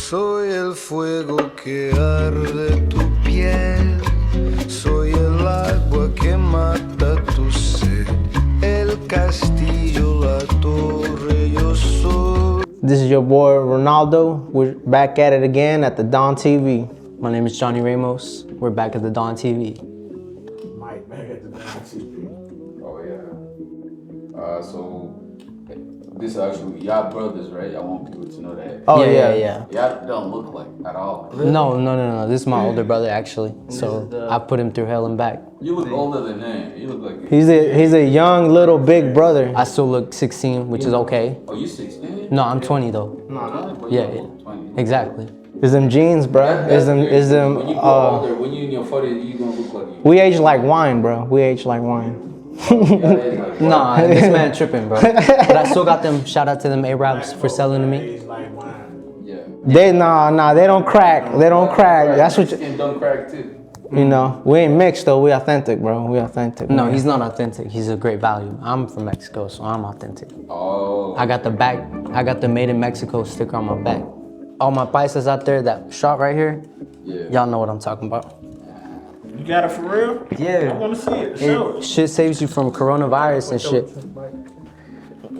Soy el fuego que arde tu piel, soy el agua que mata tu sed, el castillo, la torre, yo soy. This is your boy Ronaldo. We're back at it again at the Don TV. My name is Johnny Ramos. We're back at the Don TV. Mike back at the Don TV. Oh yeah. So this is actually y'all brothers, right? I want people to know that. Oh yeah. Y'all don't look like at all. Really? No. This is my older brother actually. So I put him through hell and back. You look older than him. You look like He's a young little big brother. I still look 16, which is okay. Oh, you 16? No, I'm 20 though. No. Yeah, 20. exactly. Is them jeans, bro? Is them When you grow older, when you in your 40s, you gonna look like you. We age like wine, bro. We age like wine. Nah, this man tripping, bro. But I still got them. Shout out to them Arabs for selling to me. Yeah. They they don't crack. They don't crack. That's what And don't crack too. you know. We ain't mixed though. We authentic, bro. We authentic. No, man. he's not authentic. He's a great value. I'm from Mexico, so I'm authentic. Oh. I got the Made in Mexico sticker on my back. All my paisas out there, that shot right here, Yeah. y'all know what I'm talking about. You got it for real? Yeah. I want to see it. Show it. Shit saves you from coronavirus and shit.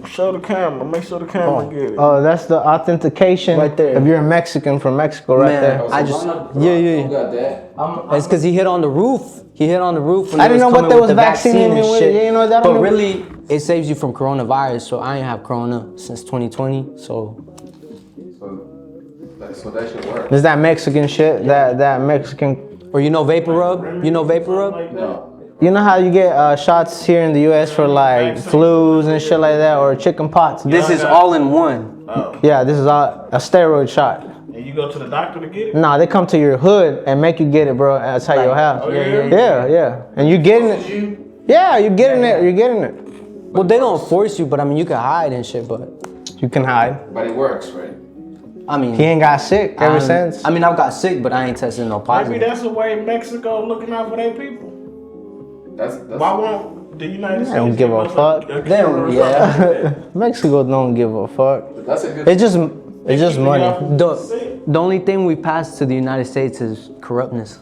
Show the camera. Make sure the camera get it. Oh, that's the authentication Right there. If you're a Mexican from Mexico, right Man, there. Oh, so I just- Ronald- yeah. Ronald got that. It's because he hit on the roof. He hit on the roof when I they didn't know what coming they with was the vaccinating me and with. shit. Yeah, you know, that But don't- really, it saves you from coronavirus. So I ain't have corona since 2020. So So that should work. There's that Mexican shit. That Mexican. or you know Vapor Rub? You know Vapor Rub? Like that. No. You know how you get shots here in the U.S. for like flus and shit like that, or chicken pox. This is all in one. Oh. Yeah, this is a steroid shot. And you go to the doctor to get it? Nah, they come to your hood and make you get it, bro. That's how your house. Oh, yeah? Yeah. And you getting it. Yeah, you getting it. You're getting it. Well, they don't force you, but I mean, you can hide and shit. But You can hide. But it works, right? I mean, He ain't got sick ever since. I mean, I've got sick, but I ain't testing no Maybe positive. that's the way Mexico looking out for their people. That's Why won't the United States don't give a us fuck. cure They don't- or yeah. something? Mexico don't give a fuck. that's a good. It's just money. The only thing we passed to the United States is corruptness.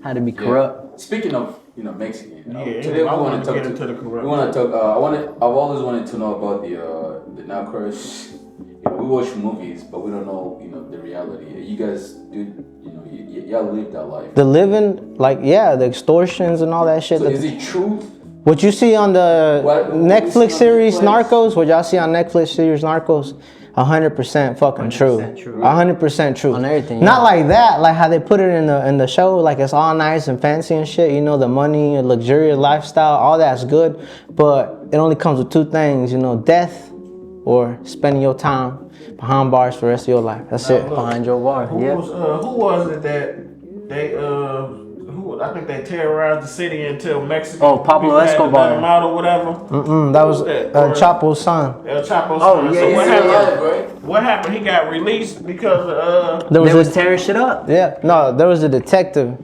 Had to be corrupt. Speaking of Mexican, Yeah, today we I want wanna to talk. get into the corrupt. We want to talk. I've always wanted to know about the Narcos. We watch movies, but we don't know the reality. You guys do. Y'all live that life. The living, like, yeah, the extortions and all that shit. So is it true? What you see on the What we Netflix see on series Netflix? Narcos, what y'all see on Netflix series Narcos, 100% fucking true. 100% true. On everything, Not yeah. like that, like how they put it in the show, like it's all nice and fancy and shit. You know, the money, luxurious lifestyle, all that's good, but it only comes with two things. death or spending your time behind bars for the rest of your life. That's it. Behind your bar. Who Yeah. was it that they I think they terrorized the city until Mexico. Oh, Pablo people had to Escobar. let him out or whatever. That was that? Chapo's son. El Chapo's Oh, son. yeah, So yeah, what yeah. happened? Alive, right? What happened? He got released because There They was was tearing shit up. there was a detective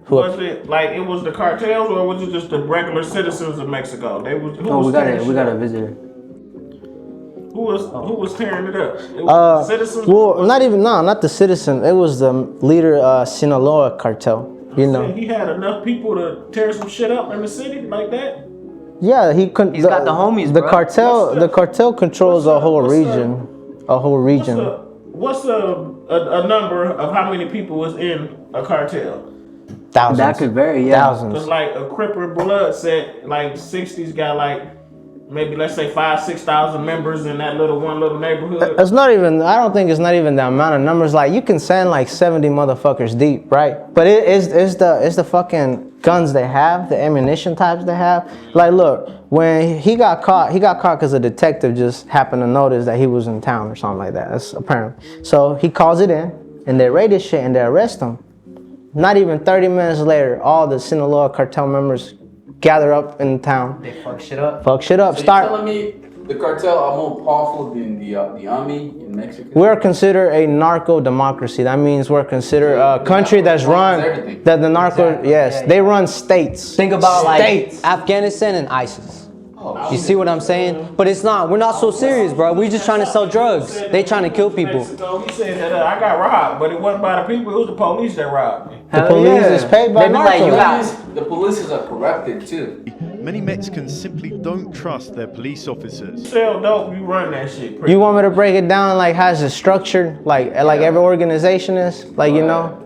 who was it like it was the cartels or was it just the regular citizens of Mexico? They was who Oh, was we got tearing it. We shit got a up? visitor. Who was tearing it up? It was the citizens. well, not the citizen. It was the leader, Sinaloa cartel. He had enough people to tear some shit up in the city like that. Yeah, he couldn't. He's got the homies, The bro. cartel controls a whole region. A whole region. What's a number of how many people was in a cartel? Thousands. That could vary, yeah. Thousands. Cause like a Cripper Blood said, like 60s got like maybe let's say 5,000-6,000 members in that little neighborhood. It's not even. I don't think it's not even the amount of numbers. Like you can send like 70 motherfuckers deep, right? But it's the fucking guns they have, the ammunition types they have. Like, look, when he got caught because a detective just happened to notice that he was in town or something like that. That's apparently. So he calls it in, and they raid his shit and they arrest him. Not even 30 minutes later, all the Sinaloa cartel members gather up in town. They fuck shit up. Fuck shit up. So Start. you're telling me the cartel are more powerful than the army in Mexico? We're considered a narco democracy. That means we're considered a country that's run everything. that the narco. Exactly. Yes, Yeah, they run states. Think about states. like Afghanistan and ISIS. You see what I'm saying? But it's not. We're not so serious, bro. We just trying to sell drugs. They trying to kill people. Mexico, he said that I got robbed, but it wasn't by the people. It was the police that robbed me. The police is paid by They be like, you narcos. got. The police are corrupted too. Many Mexicans simply don't trust their police officers. Sell dope, you run that shit. You want me to break it down like how it's structured, like every organization is, like you know,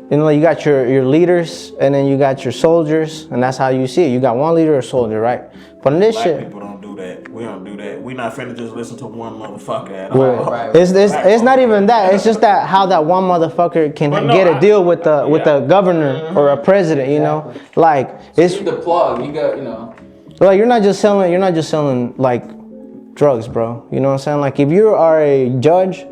you know, you got your leaders, and then you got your soldiers, and that's how you see it. You got one leader or soldier, right? But in this Black shit, people don't do that. We don't do that. We not finna just listen to one motherfucker at all. well, it's not even that. It's just that how that one motherfucker can get a deal with the governor or a president, you know, like it's The plug, you got, you know. like you're not just selling like drugs, bro. You know what I'm saying? Like if you are a judge,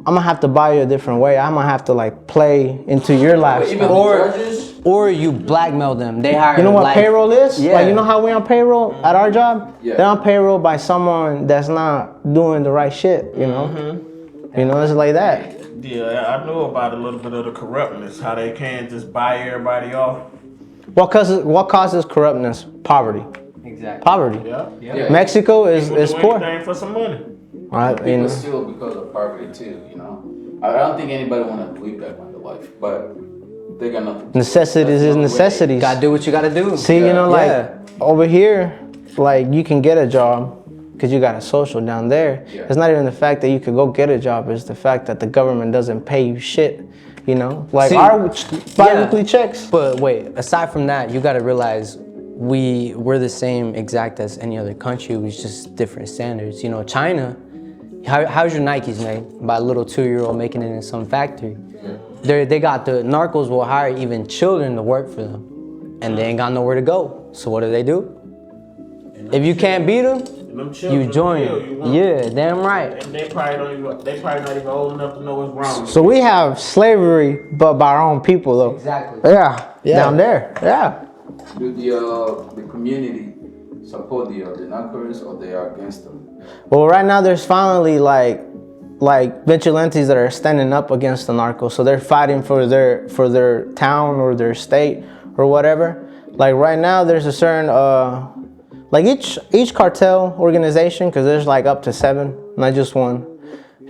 I'm gonna have to buy you a different way. I'm gonna have to like play into your But even lifestyle. the judges, Or you blackmail them. They hire. You know what like, payroll is? Yeah. Like you know how we on payroll at our job? Yeah. They're on payroll by someone that's not doing the right shit, you know? You know, it's like that. Yeah, I know about a little bit of the corruptness, how they can't just buy everybody off. What causes corruptness? Poverty. Exactly. Poverty. yeah. Mexico is Do poor. anything for some money. Right? You People know? steal because of poverty too, you know. I don't think anybody want to believe that kind of life, but they got nothing. Necessities is necessities. Gotta do what you gotta do. See, you know, like Yeah. over here, like you can get a job because you got a social. Down there, Yeah. it's not even the fact that you could go get a job. It's the fact that the government doesn't pay you shit. You know, like See, our bi-weekly checks. But wait, aside from that, you gotta realize we're the same exact as any other country. It's just different standards. You know, China. How's your Nikes made? By a little 2-year-old making it in some factory. They got the narcos will hire even children to work for them, and they ain't got nowhere to go. So what do? If you can't beat them, Them children you join kill them. you, want. Yeah, damn right. And they probably not even old enough to know what's wrong. So we have slavery, but by our own people, though. Exactly. Yeah, down there. Yeah. Do the community support the Narcos or they are against them? Well, right now there's finally like vigilantes that are standing up against the narcos. So they're fighting for their town or their state or whatever. Like right now there's a certain like each cartel organization, because there's like up to 7, not just one.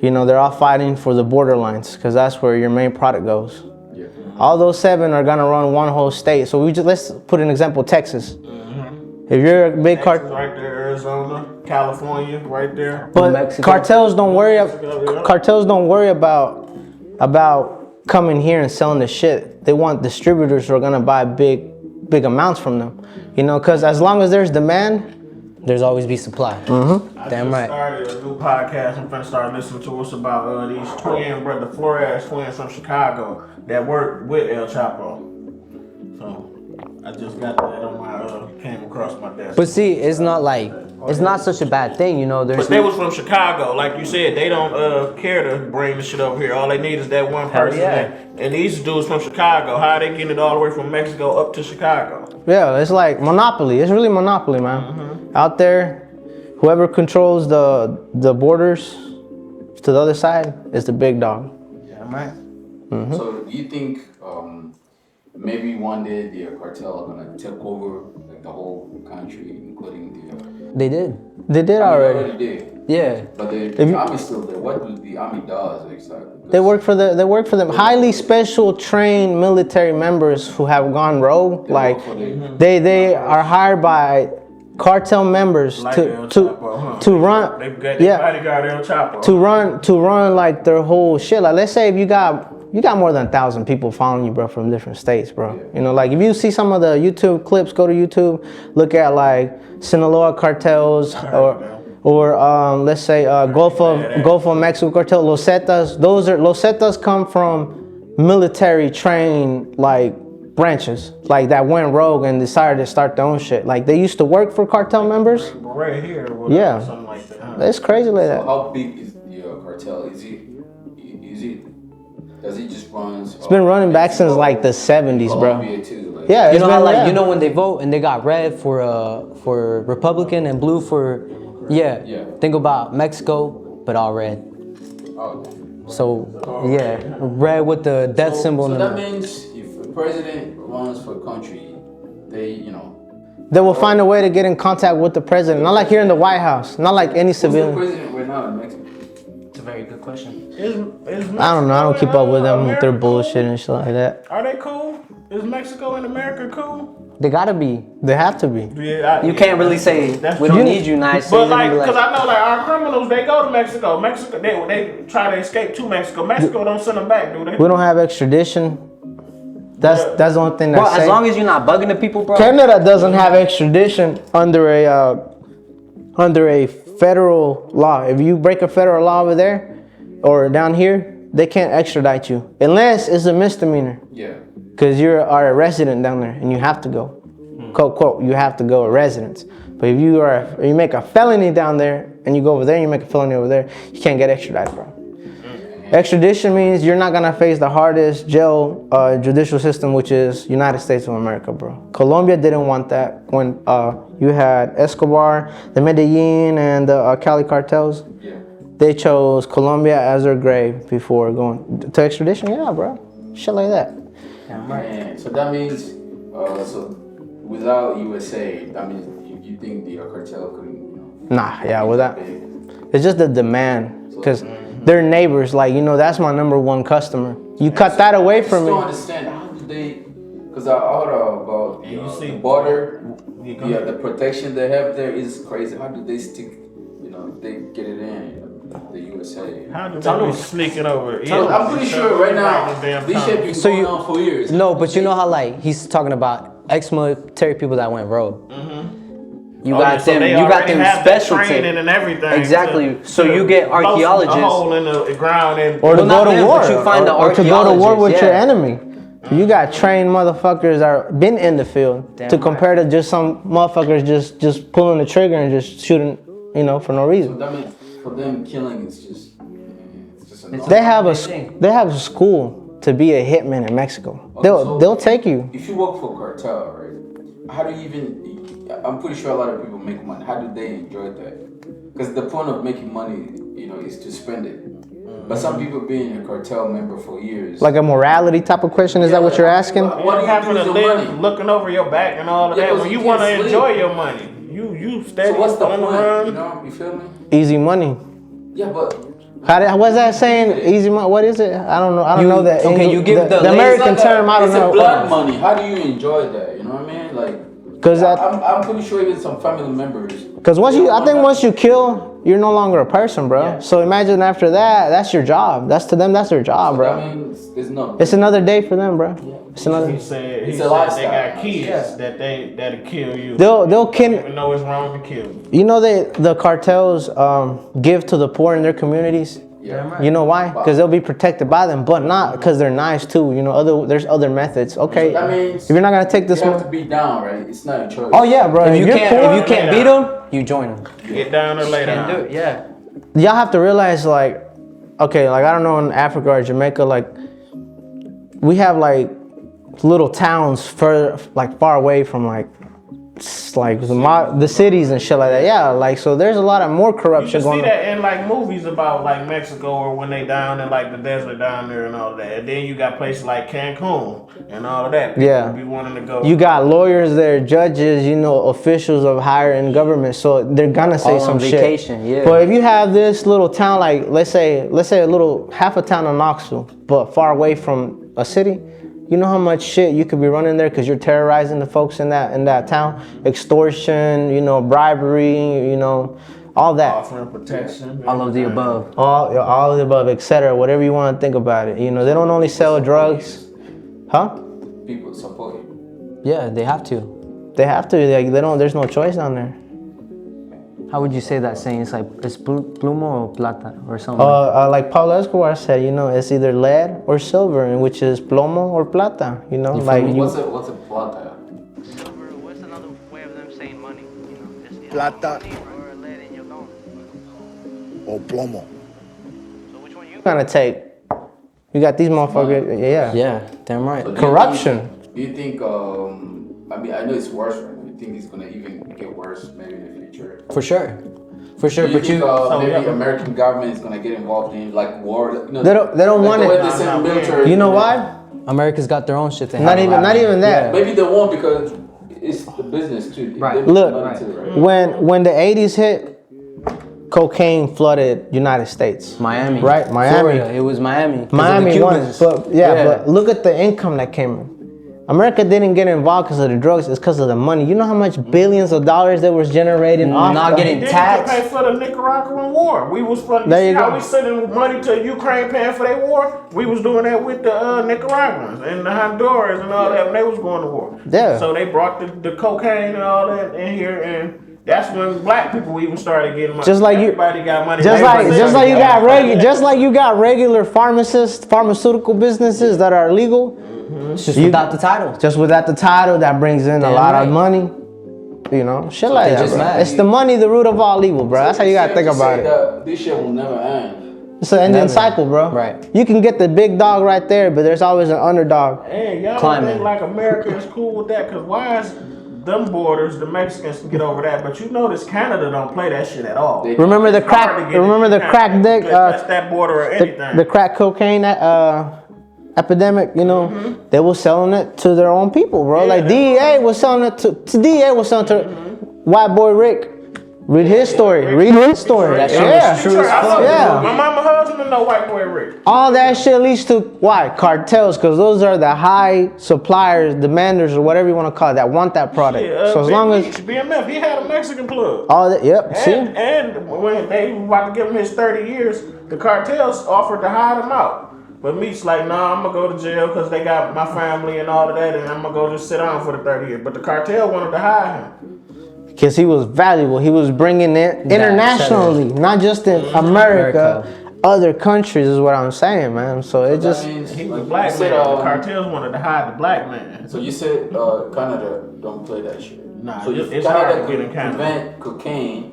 You know, they're all fighting for the borderlines because that's where your main product goes. Yeah. All those 7 are gonna run one whole state. So let's put an example: Texas. If you're a big Texas right there, Arizona, California, right there. but Mexico. cartels don't worry. Mexico, yeah. Cartels don't worry about coming here and selling the shit. They want distributors who are gonna buy big amounts from them. You know, because as long as there's demand, There's always be supply. I Damn just right. started a new podcast. I'm finna start listening to us about these the Flores twins from Chicago that work with El Chapo. So I just got that on my came across my desk. But see, it's not such a bad thing, you know. But they was from Chicago, like you said. They don't care to bring the shit over here. All they need is that one person. yeah. And these dudes from Chicago, how are they getting it all the way from Mexico up to Chicago? yeah, it's like monopoly. It's really monopoly, man. Out there, whoever controls the borders to the other side is the big dog. Yeah, man. So do you think maybe one day the cartel are gonna take over like the whole country, including the? They did. They did They already. already did, Yeah. but the you- army's still there. What do the army does exactly? They work for them. Highly special trained military members who have gone rogue. Like they are hired by cartel members Like El to Chapo, huh? to run. They got Yeah. bodyguard El Chapo. to run like their whole shit. Like let's say if you got more than 1,000 people following you, bro, from different states, bro. You know, like if you see some of the YouTube clips, go to YouTube, look at like Sinaloa cartels or let's say Gulf of Mexico cartel, Los Zetas. Los Zetas come from military trained like branches, like that went rogue and decided to start their own shit. Like they used to work for cartel members. Right here, or Yeah. something like that. Huh? It's crazy like that. How big is the cartel? Is it? Does it just run? It's been running back since like the 70s, bro. Colombia too. Like, Yeah, You it's know how been- like yeah. you know when they vote and they got red for Republican and blue for yeah. Yeah. Think about Mexico, but all red. Oh. So yeah, red with the death symbol. So in that the means if a president runs for a country, they They will find a way to get in contact with the president. Not like here in the White House. Not like any Who's the civilian. president right now in Mexico? It's a very good question. Is I don't know. I don't keep up with them with their America bullshit cool? and shit like that. Are they cool? Is Mexico and America cool? They gotta be. They have to be. Yeah, You can't really say we don't need you, United States. But like, They're gonna be cause I know like our criminals, they go to Mexico. Mexico, they try to escape to Mexico. Mexico don't send them back, do they? We don't have extradition. That's the only thing bro, that's as long as you're not bugging the people, bro. Canada doesn't have extradition under a federal law. If you break a federal law over there or down here, they can't extradite you unless it's a misdemeanor. Yeah. Because you are a resident down there and you have to go. Quote, quote, you have to go a resident. But if you make a felony down there and you go over there and you make a felony over there, you can't get extradited, bro. Extradition means you're not gonna face the hardest jail judicial system, which is United States of America, bro. Colombia didn't want that when you had Escobar, the Medellin, and the Cali cartels. Yeah. They chose Colombia as their grave before going to extradition. Yeah, bro. Shit like that. Man, so that means, so without USA, that means you think the cartel couldn't, Nah, yeah, without. big. It's just the demand, because they're neighbors. Like, that's my number one customer. You cut that away I from just don't me. understand how do they, because I heard about the border, the protection they have there is crazy. How do they stick, they get it in the USA? How do they be sneaking over? I'm pretty sure right now, this shit been going on for years. No, but you know how like he's talking about ex-military people that went rogue. You got them. You got them special training and everything. Exactly. So you get archaeologists. A hole in the ground and Or to Well, go not to them, war. but you find the or to go to war with archaeologists, your yeah. enemy. You got trained motherfuckers that are been in the field Damn to right. compare to just some motherfuckers just pulling the trigger and just shooting, for no reason. That means for them killing is just a They have a school to be a hitman in Mexico. They'll take you. If you work for cartel, right? How do you even? I'm pretty sure a lot of people make money. How do they enjoy that? Because the point of making money, is to spend it. But some people being a cartel member for years. Like a morality type of question, is that what you're asking? What do you having do to with your live money? looking over your back and all of Yeah, that 'cause when you you want to can't sleep. enjoy your money. You steady So what's the on the point? run. You feel me? Easy money. Yeah, but What's that saying? Easy money. What is it? I don't know. I don't know that. okay, you give the American it's like term. I don't it's know. a blood money. How do you enjoy that? You know what I mean? Like, Because I'm pretty sure even some family members. once you kill, you're no longer a person, bro. Yeah. So imagine after that, that's your job. That's to them, that's their job, So bro. that means there's no. It's another day for them, bro. It's another. He said It's they a lifestyle. got kids that'll kill you. They'll kill. Even though it's wrong to kill you. The cartels give to the poor in their communities. Yeah. You know why? Because they'll be protected by them, but not because they're nice too. There's other methods. Okay, That means if you're not gonna take this you have one. to be down, right? It's not a choice. Oh yeah, bro. If you you're poor, can't beat them, you join them. Get down or lay down. Do it, yeah. y'all have to realize, like, okay, like I don't know in Africa or Jamaica, like we have like little towns far away from the cities and shit like that. Yeah, like so there's a lot of more You corruption can see going on. that in like movies about like Mexico or when they down in like the desert down there and all of that. And then you got places like Cancun and all of that. People Yeah. be wanting to go. You got lawyers there, judges, officials of higher end government, so they're gonna say All some on shit. vacation, yeah. But if you have this little town, like let's say a little half a town of Knoxville, but far away from a city, you know how much shit you could be running there because you're terrorizing the folks in that town, extortion, bribery, all that. offering protection. All of the above. All of the above, etc. Whatever you want to think about it. They don't only sell drugs, huh? People support you. Yeah, they have to. They have to. Like they don't. There's no choice down there. How would you say that saying? It's like it's plumo or plata or something. Like Pablo Escobar said, it's either lead or silver, and which is plomo or plata. What's a plata? What's another way of them saying money? Plata o plomo. So which one you gonna take? You got these motherfuckers. Yeah. Yeah, damn right. So Corruption. Do you think? I know it's worse right now. You think it's gonna even get worse maybe in the future? For sure. Do you But think, you. maybe American government is gonna get involved in like war? They don't want the way it. they send military. You know why? America's got their own shit to Not handle. even that. Maybe they won't because it's the business too. Right. They make Look, money too, right? when the 80s hit, cocaine flooded United States. Miami. Right, Miami. Florida. It was Miami. 'Cause of the Miami won, Cubans. but but look at the income that came in. America didn't get involved because of the drugs. It's because of the money. You know how much billions of dollars that was generated off Not the- getting They did taxed. to pay for the Nicaraguan war. We was funding. There you See how go. we sending money to Ukraine paying for their war? We was doing that with the Nicaraguans and the Honduras and all that when they was going to war. Yeah. So they brought the cocaine and all that in here, and that's when black people even started getting money. Just like you- Everybody got money. Just like Everybody you got regular pharmacists, pharmaceutical businesses that are legal. It's just You- without the title. Just without the title, that brings in a Damn lot right. of money. You know, shit like they that, just bro. mad. It's the money, the root of all evil, bro. That's how you gotta think about it. That this shit will never end. It's an ending Never. cycle, bro. Right. You can get the big dog right there, but there's always an underdog. Hey, y'all Climbing. think like America is cool with that? Cause why is them borders, the Mexicans can get over that, but you notice Canada don't play that shit at all. They- Remember the It's hard crack? to get Remember the in crack Canada. dick? That's that border or anything. The crack cocaine epidemic. You know, they were selling it to their own people, bro. Yeah, Like DEA was selling it to DEA was selling to white boy Rick. Read his story. Read his story. That shit Yeah. was true as I fuck. love Yeah. My mama husband know white boy Rick. All that shit leads to why? Cartels, because those are the high suppliers, demanders, or whatever you want to call it, that want that product. Yeah, So as long as BMF, he had a Mexican plug. all that, yep. See, And when they were about to give him his 30 years, the cartels offered to hide him out. But Meat's like, nah, I'm gonna go to jail because they got my family and all of that, and I'm gonna go just sit down for the 30 years. But the cartel wanted to hide him. because he was valuable. He was bringing it internationally, not just in America, other countries is what I'm saying, man. So it just He was a like black you said, man. The cartels wanted to hide the black man. So you said Canada don't play that shit. Nah, so if it's hard to Canada get in could Canada. prevent cocaine,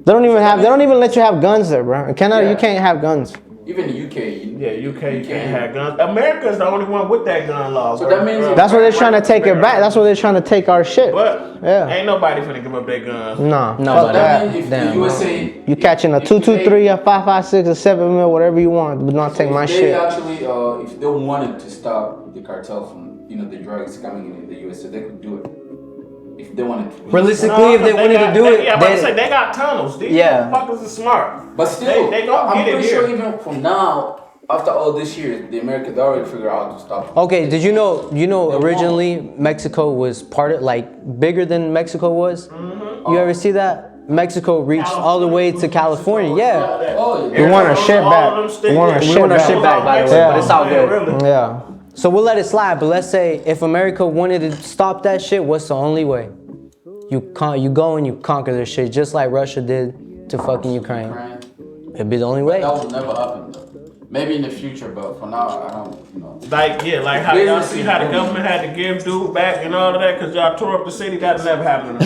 they don't even let you have guns there, bro. In Canada, Yeah. you can't have guns. even the UK. Yeah, UK you can't have guns. America is the only one with that gun law. So that means That's why they're trying to take it back. That's why they're trying to take our shit. But Yeah. ain't nobody finna give up their guns. No, No, fuck but that. that means if Damn. the USA, You catching a if 223, a 556, a 7 mil, whatever you want, but not take my if they shit. actually, if they wanted to stop the cartel from, the drugs coming in the USA, they could do it. If they wanted to. Realistically, if they wanted to do it, yeah, but I they, say they got tunnels. These Yeah. motherfuckers are smart. But still, they gonna I'm get it pretty here. sure even from now, after all this years, the Americans already figure out how to stop it. okay, did you know They originally Mexico was part of, like, bigger than Mexico was? You ever see that? Mexico reached all the way to California. Yeah. Oh, We want our shit back. We want our We shit want our back. shit back, by the way, but it's all good. Really. Yeah. So we'll let it slide, but let's say if America wanted to stop that shit, what's the only way? You go and you conquer this shit, just like Russia did to fucking Ukraine. Right. It'd be the only way. That will never happen though. Maybe in the future, but for now, I don't. Like how y'all see how the government had to give dude back and all of that because y'all tore up the city. That never happened.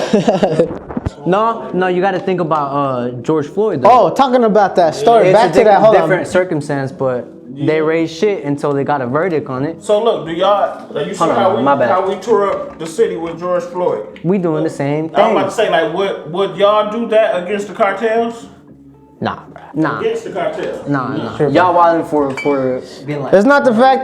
No, you got to think about George Floyd. Though. Oh, talking about that story. It's Back a to that. Hold different on. circumstance, but they raised shit until they got a verdict on it. So look, do y'all? You see Hold on, my bad. how we tore up the city with George Floyd? We doing the same I'm about thing. to say like, would y'all do that against the cartels? Nah, nah, Against the cartels? nah. Y'all wilding for being like. It's not the fact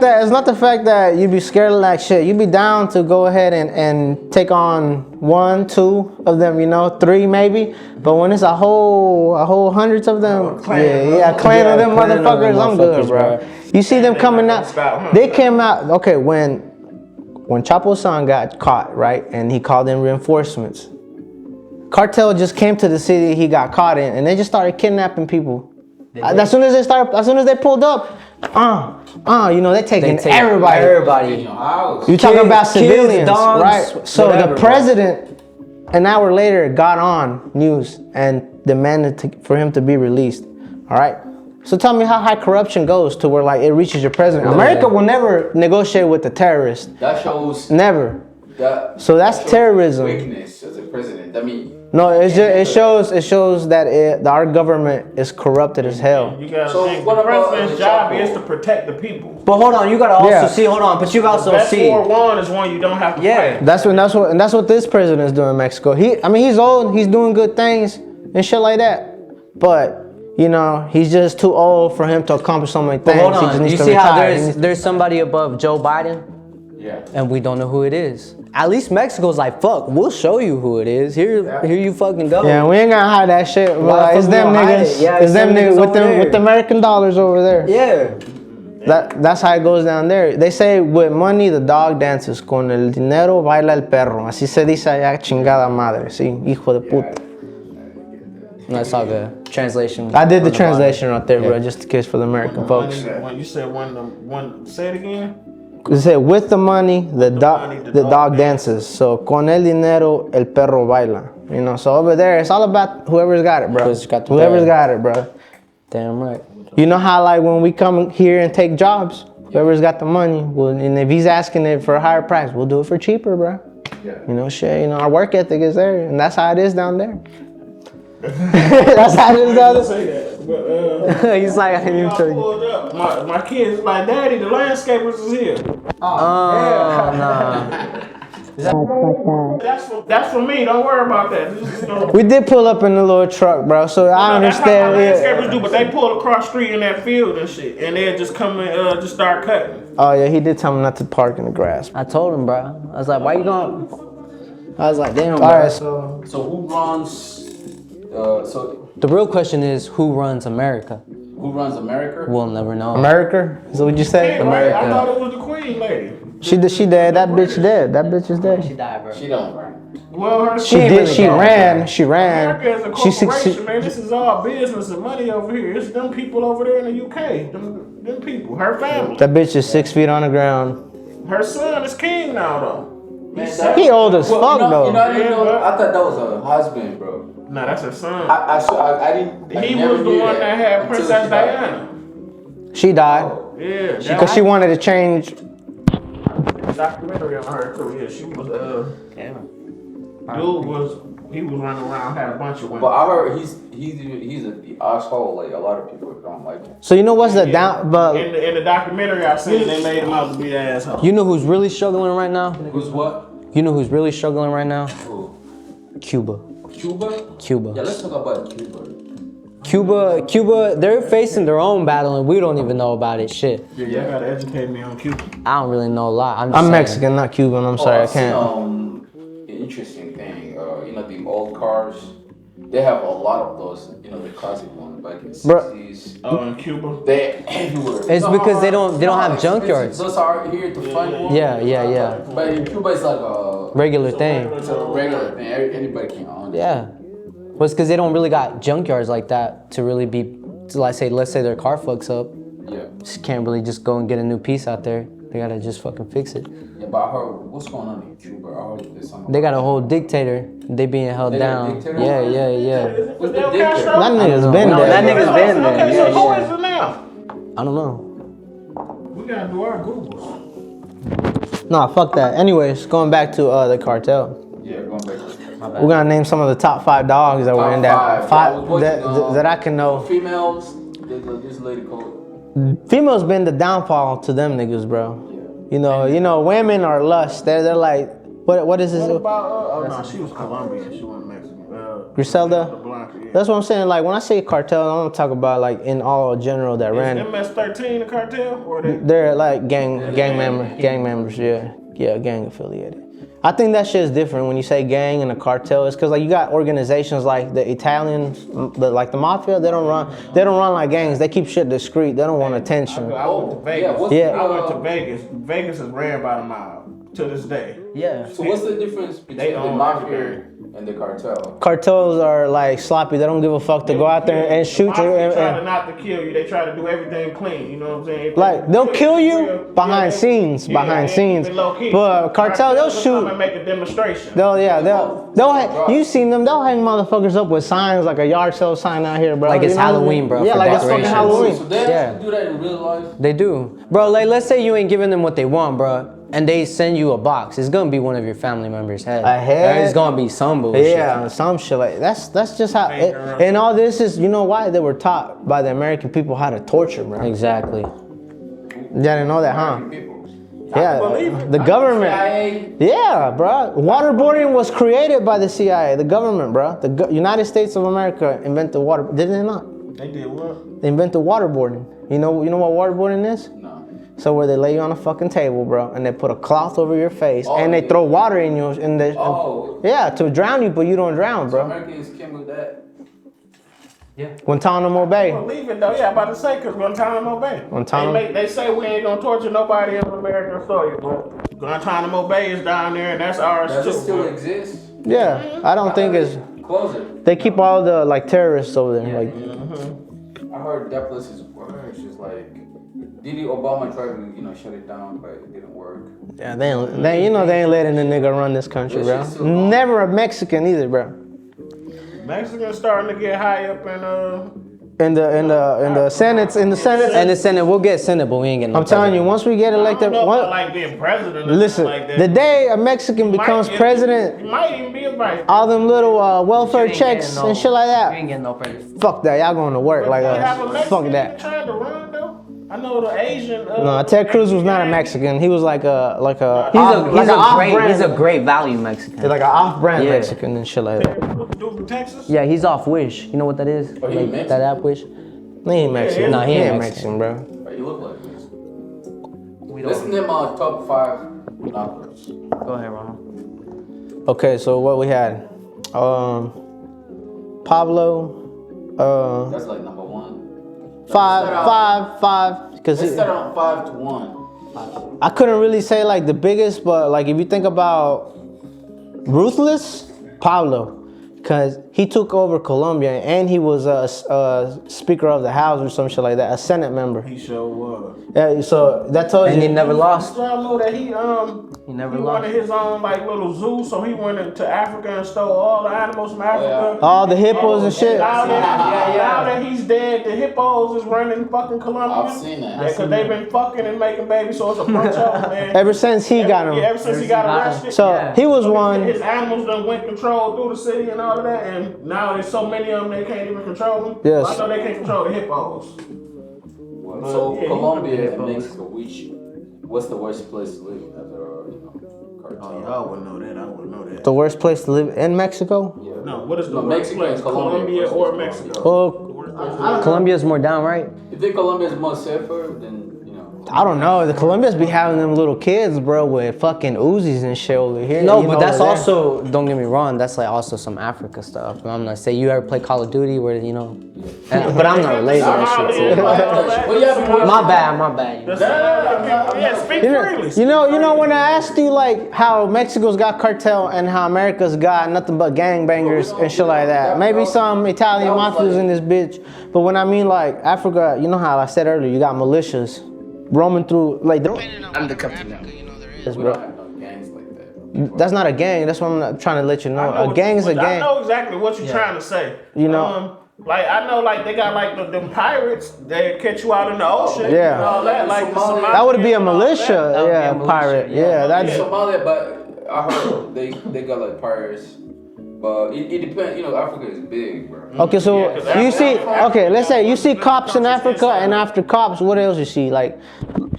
that you be scared of like shit. You be down to go ahead and take on 1, 2 of them, 3 maybe. But when it's a whole hundreds of them, clan, clan of them clan of them motherfuckers, I'm good, motherfuckers, bro. bro. You see them they coming not out. gonna stop, huh? They came out. Okay, when Chapo's son got caught, right, and he called in reinforcements. Cartel just came to the city he got caught in, and they just started kidnapping people. As soon as they pulled up, they taking They take everybody. Everybody. House. You talking Kids, about civilians, dogs, right? So whatever, the bro. president, an hour later, got on news and demanded for him to be released. All right. So tell me how high corruption goes to where like it reaches your president. America will never negotiate with the terrorists. That shows Never. that. So that's shows terrorism. Weakness as a president. I mean. No, it shows that our government is corrupted as hell. You gotta So think what the about president's the job Chapo? is to protect the people. But hold on, you gotta also Yeah. see. Hold on, but you also Best see. war won is one you don't have to Yeah. fight. That's what this president is doing in Mexico. He's old, he's doing good things and shit like that. But he's just too old for him to accomplish so many But things. hold He just on, needs you to see how retire. there's somebody above Joe Biden? Yeah. and we don't know who it is. At least Mexico's like, fuck, we'll show you who it is. Here you fucking go. Yeah, we ain't gonna hide that shit. Bro. Why the It's fuck them we gonna hide niggas. it? Yeah, it's them niggas over there. with the American dollars over there. Yeah. That's how it goes down there. They say with money the dog dances, con el dinero baila el perro. Así se dice allá, chingada madre, sí, hijo de puta. No, it's all good. Translation. I did the translation right there, bro, just in case for the American folks. When you said say it again. It said with the money the dog dances. So con el dinero el perro baila. You know, so over there it's all about whoever's got it, bro. Whoever's got it, bro. Damn right. You know how like when we come here and take jobs, whoever's got the money, well, and if he's asking it for a higher price, we'll do it for cheaper, bro. Yeah. You know, shit. You know, our work ethic is there, and that's how it is down there. That's how it is down there. Say that, but He's like, I didn't even tell you. pulled up. My kids like, Daddy, the landscapers is here. Oh, no. That's for me. Don't worry about that. Just, you know, We did pull up in a little truck, bro. So I that's how my understand. landscapers do, but they pull across the street in that field and shit, and they'll just come and just start cutting. Oh yeah, he did tell me not to park in the grass. I told him, bro. I was like, why you going? I was like, damn, bro. All right, so So who runs? So The real question is, who runs America? who runs America? We'll never know. America, is that what you say? Hey, right? I thought it was the Queen lady. She dead. That bitch dead. That bitch is dead. died, bro. She don't run. Well, her She ain't did. really She dead. ran. She ran. America is a She corporation, man. This is all business and money over here. It's them people over there in the UK. Them people. Her family. That bitch is 6 feet on the ground. Her son is king now, though. He old as fuck you know, though. I didn't know. Yeah, I thought that was her husband, bro. Nah, that's her son. I didn't. I He never was the knew one that had until Princess she died. Diana. She died Yeah, because she wanted to change. documentary on her too. Yeah, she was he was running around, had a bunch of women. But I heard he's the asshole. Like a lot of people don't like him. So you know what's the down? But in the documentary I seen, they made him out to be the asshole. You know who's really struggling right now? Who's what? You know who's really struggling right now? Who? Cuba. Cuba? Cuba. Yeah, let's talk about Cuba. Cuba, they're facing their own battle and we don't even know about it. Shit. Yeah, you gotta educate me on Cuba. I don't really know a lot. I'm I'm saying. Mexican, not Cuban. I'm sorry, I can't. Interesting thing. You know, the old cars. They have a lot of those. You know, the classic ones back in the Bruh. 60s. Oh, in Cuba? They're everywhere. It's because they don't have junkyards. Those are here to find one. Yeah. But in Cuba, it's like a Regular thing. it's a regular thing. Anybody can own it. Yeah. Well, it's because they don't really got junkyards like that to really be, let's say their car fucks up. Yeah. Just can't really just go and get a new piece out there. They gotta just fucking fix it. Yeah, but I heard what's going on in Cuba. I heard there's something. They got a whole dictator. They being held They got a down. dictator? Yeah. What's the Fidel dictator? Castro? That nigga's been No, there. that nigga's been there. Okay, Yeah, so who yeah. is it now? I don't know. We gotta do our Googles. Nah, fuck that. Anyways, going back to the cartel. Yeah, going back to We're gonna name some of the top 5 dogs that were in that I was watching, that I can know. females. There's this lady called. Females been the downfall to them niggas, bro. Yeah. You know, women are lust. They're like, what is this? What about, oh no, she was Colombian. She wasn't Mexican. Griselda? Blanca, yeah. That's what I'm saying. Like when I say cartel, I want to talk about like in all general that Is ran. MS-13 the cartel? Or they? They're like gang members. Yeah, gang affiliated. I think that shit is different when you say gang and a cartel. It's because like you got organizations like the Italians, like the mafia. They don't run like gangs. They keep shit discreet. They don't want attention. I went to Vegas. Yeah. I went to Vegas. Vegas is ran by the mob to this day. Yeah. So what's the difference between They the own mafia and the cartel? Cartels are like sloppy. They don't give a fuck to go out there and shoot you. They try to not to kill you. They try to do everything clean. You know what I'm saying? If Like they'll kill you behind scenes, But cartel, they'll shoot. Come and make a demonstration. They'll you seen them? They'll hang motherfuckers up with signs like a yard sale sign out here, bro. Like it's You know what I mean? Halloween, bro, Yeah, for like it's fucking decorations. Halloween. So they Yeah. actually do that in real life? They do. Bro, like let's say you ain't giving them what they want, bro, and they send you a box. It's gonna be one of your family members' head. A head? It's gonna be some bullshit. Yeah, some shit like that's just how. And all this is, you know why they were taught by the American people how to torture, bro. Exactly. You didn't know that, huh? People. Yeah, the government. CIA. Yeah, bro. Waterboarding was created by the CIA, the government, bro. The United States of America invented water. Did they not? They did what? They invented waterboarding. You know what waterboarding is? No. So where they lay you on a fucking table, bro, and they put a cloth over your face, Oh, and they yeah. throw water in you, in the Oh. yeah, to drown you, but you don't drown, So bro. Americans came with that. Guantanamo Bay. Well, leave it though. Yeah, I'm about to say, because Guantanamo Bay. They say we ain't gonna torture nobody on American soil, but Guantanamo Bay is down there, and that's ours Does too. it still bro. exist? Yeah, I don't think it's. Close it. They keep all the like terrorists over there. Like, I heard that place is worse. It's like, Obama tried to, shut it down, but it didn't work. yeah, they ain't letting a nigga run this country, This bro. shit's too long. Never a Mexican either, bro. Mexicans starting to get high up In the Senate, And the Senate, we'll get Senate, but we ain't getting no I'm telling you, president. once we get I elected, don't know about like being president. Or listen, like that. the day a Mexican Might- becomes it- president, it might even be a vice. all them little welfare You ain't checks getting no- and shit like You that. ain't getting no president. Fuck that, y'all going to work like They have a us. Mexican Fuck that. trying to run though. I know the Asian. No, Ted Cruz was not a Mexican. He was like a He's off-brand- a great value Mexican. He's like an off-brand Yeah. Mexican and shit like that. Dude from Texas. Yeah, he's off Wish. You know what that is? Oh, he Mexican? That app Wish. He ain't Mexican. Nah, he ain't Mexican, bro. But you look like this. Listen to my top 5 knockers. Go ahead, Ronald. Okay, so what we had? Pablo. That's like number 1. Five. Because Let's start on 5 to 1. I couldn't really say like the biggest, but like if you think about ruthless, Pablo, because he took over Colombia and he was a Speaker of the House or some shit like that, a Senate member. He sure was. Yeah, so that tells And you. he never lost. So I know that he never wanted lost. his own like little zoo, so he went into Africa and stole all the animals from Africa. All the hippos and shit. Now that he's dead, the hippos is running fucking Colombia. I've seen that. Yeah, because they've been fucking and making babies, so it's a bunch of them, man. Ever since he got him. Yeah, ever since he got arrested. So he was So one. His animals done went control through the city and all of that, and now there's so many of them they can't even control them. Yes. I know they can't control the hippos. So Yeah, Colombia and Mexico, what's the worst place to live as a cartel? Oh, y'all wouldn't know that. I wouldn't know that. The worst place to live in Mexico? Yeah. No, what is the No, worst Mexico place? and Colombia Colombia or versus Mexico? Well, Colombia's more down, right? You think Colombia is more safer than I don't know. The Colombians be having them little kids, bro, with fucking Uzis and shit over here. No, you but know, that's over there. also, don't get me wrong, that's like also some Africa stuff. I'm not saying you ever play Call of Duty where, but I'm not related and shit too. Well, yeah, My bad. Yeah, speak freely. You know when I asked you like how Mexico's got cartel and how America's got nothing but gangbangers and shit like that. Maybe some Italian mafias in this bitch, but when I mean like Africa, you know how I said earlier, you got militias roaming through like. I'm the captain now. we bro. don't have no gangs like that. That's not a gang. That's what I'm trying to let you know. A gang is a I gang. know exactly what you're trying to say. You know. Like I know, like they got like them pirates. They catch you out in the ocean. Yeah. And all that. Like the Somalia. That would be a Somalians and all militia, that. would be yeah, a militia, pirate. yeah. Yeah, that's Somalia, but I heard they got like pirates. But it depends. Africa is big, bro. okay. So Yeah, you see, Africa- okay, let's say you see Africa- cops in Africa- Africa, and after cops, what else you see? Like,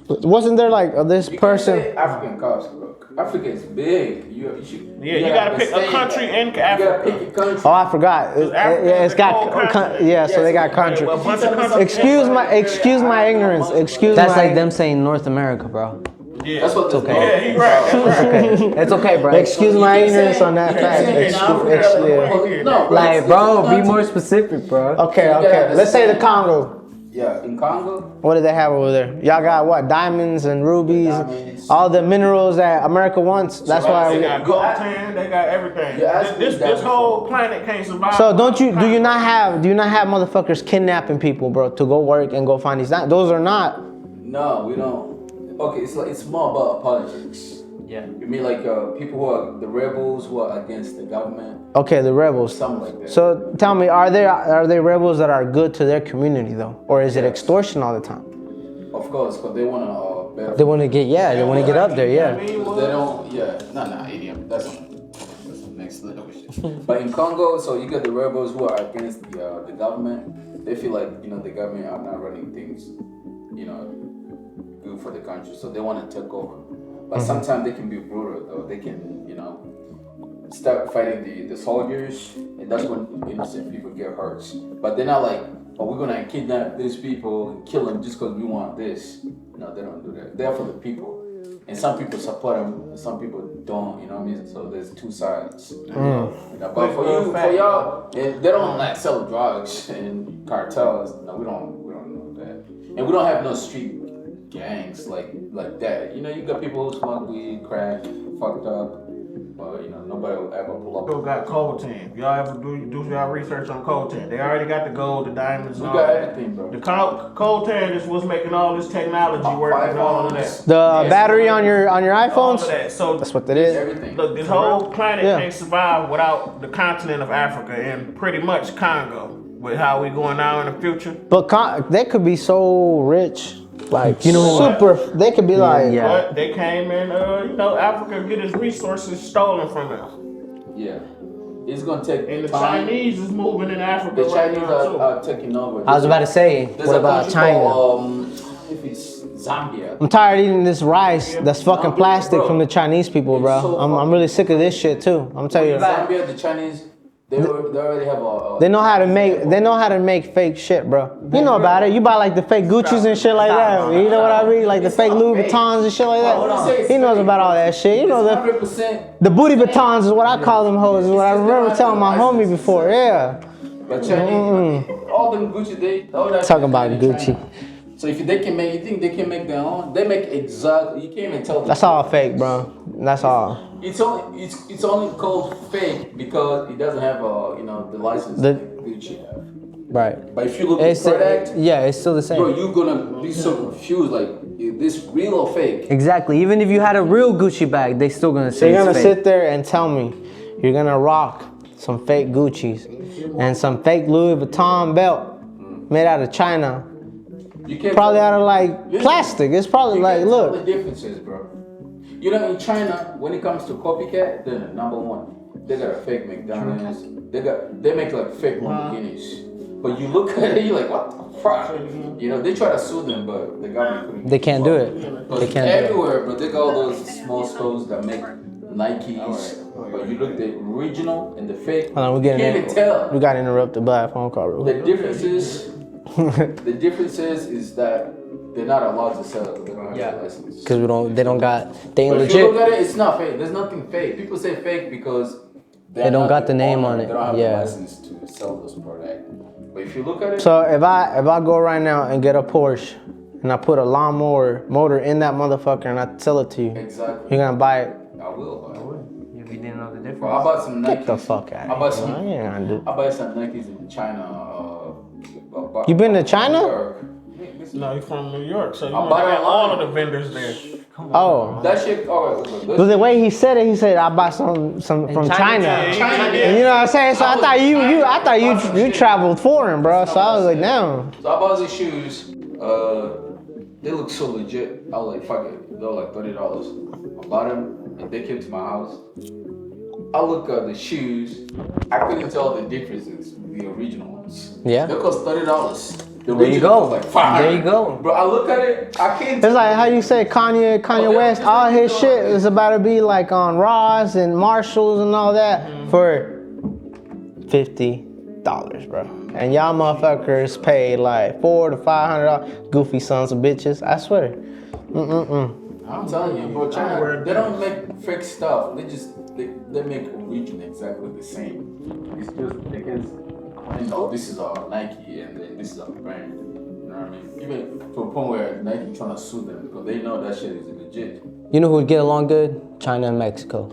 wasn't there like this You can't person? say African cops, bro. Africa is big. You should. Yeah, you gotta pick a understand country that. in You gotta Africa. pick your country. Oh, I forgot. Africa Yeah, is it's a whole got continent. yeah. So they got country. Well, a bunch of countries. Excuse my ignorance. Excuse That's my. like them saying North America, bro. Yeah. That's what okay. Yeah, he right. That's right. It's okay, bro. Excuse my ignorance on that You fact. can't say Excuse- No, Like, bro, be more specific, bro. Okay, okay. Let's say the Congo. Yeah, in Congo. What do they have over there? Y'all got what? Diamonds and rubies, Diamonds. all the minerals that America wants. That's They why. got coltan. They got everything. You asked me This that whole planet can't survive. So do you not have motherfuckers kidnapping people, bro, to go work and go find these diamonds? Those are not. No, we don't. Okay, it's more about politics. Yeah. You mean like people who are the rebels who are against the government, Okay, the rebels. something like that. So tell me, are they rebels that are good to their community though, or is it extortion all the time? Of course, because they want to better. They want to get, they want to get up there, yeah. They don't. Yeah, no, idiot. That's the next level shit. But in Congo, so you got the rebels who are against the government. They feel like the government are not running things, good for the country. So they want to take over. But sometimes they can be brutal though. They can, start fighting the soldiers, and that's when innocent people get hurt. But they're not like oh, we're gonna kidnap these people and kill them just because we want this. No, they don't do that. They're for the people. And some people support them, and some people don't. You know what I mean? So there's two sides. You know, but for y'all, and they don't like sell drugs and cartels. No, we don't know that. And we don't have no street gangs like that. You know, you got people who smoke weed, crack, fucked up. But you know, nobody will ever pull up. Still got coltan. Y'all ever do y'all research on coltan? They already got the gold, the diamonds, We and got all that. everything, bro. The coltan is what's making all this technology work and all of that. The battery on your All of iPhones. that. So That's what that is. Everything. look, this whole planet Yeah. can't survive without the continent of Africa and pretty much Congo. With how we going now in the future. But they could be so rich, like You know what? super. They could be like, yeah. But they came in, Africa get its resources stolen from us. Yeah. It's gonna take And the time. Chinese is moving in Africa The right Chinese now too. are taking over. I was about to say, There's what a about country China? called, if it's Zambia. I'm tired of eating this rice that's fucking No, plastic bro. from the Chinese people, bro. It's so I'm really sick of this shit too. I'm telling you. Zambia, the Chinese, they already have a. They know how to make fake shit, bro. You know about it. You buy like the fake Gucci's and shit like that. You know what I mean? Like the It's fake not Louis fake. Vuittons and shit like I wouldn't say that. it's He knows fake. about all that shit. You know It's the 100%. the booty batons is what I call them hoes. Is what I It's just remember not telling my homie license. before. Yeah. But Chinese, all them Gucci, all that. Talking shit about made in Gucci. China. So if they can make, you think they can make their own? They make exactly. You can't even tell. That's all fake, bro. That's all. It's only called fake because it doesn't have the license The- that Gucci have. Right. But if you look at It's the product, yeah, it's still the same. bro, you're gonna be so confused. Like, is this real or fake? Exactly. Even if you had a real Gucci bag, they still gonna So say you're gonna it's fake. sit there and tell me you're gonna rock some fake Gucci's and some fake Louis Vuitton belt made out of China, You can't probably tell- out of like Listen, plastic. It's probably you like, can't tell look. the differences, bro. You know, in China, when it comes to copycat, they're the number one. They got a fake McDonald's. They make like fake Lamborghinis. But you look at it, you're like, what the fuck? You know, they try to sue them, but the government couldn't. They can't do it. They can't do it. Everywhere, but they got all those small stores that make Nikes. But you look at the original and the fake. Hold on, we're you getting can't even tell. We got interrupted by a phone call. Real The quick. differences is that they're not allowed to sell it. They don't have a license. Cause they don't got, they ain't But if you look legit. at it, it's not fake. There's nothing fake. People say fake because They don't got the name on it. They don't have Yeah. the license to sell those products. But if you look at it, So if I go right now and get a Porsche and I put a lawnmower motor in that motherfucker and I sell it to you, exactly, you're gonna buy it. I will. If you didn't know the difference. Well, I bought some Nikes. Get the fuck out I bought of some. here. You ain't gonna do. I bought some Nikes in China. You been to China? New York. No, you're from New York, so you I know bought they it got all online. of the vendors there. Oh. That shit. Alright, look, But the way he said it, he said I bought some from China. China. And you know what I'm saying? So I thought you bought some shit. traveled foreign, bro. So I was like, damn. So I bought these shoes. They look so legit. I was like, fuck it. They were like $30. I bought them and they came to my house. I look at the shoes. I couldn't tell the differences with the original ones. Yeah. They cost $30. The There you original go. was like $500. There you go. Bro, I look at it. I can't. It's like how you say Kanye West, all his shit is about to be like on Ross and Marshalls and all that for $50, bro. And y'all motherfuckers paid like $400 to $500. Goofy sons of bitches, I swear. I'm telling you, bro, China, they don't make fake stuff. They make original exactly the same. It's just because this is our Nike and then this is our brand. You know what I mean? Even to a point where Nike trying to sue them because they know that shit is legit. You know who would get along good? China and Mexico.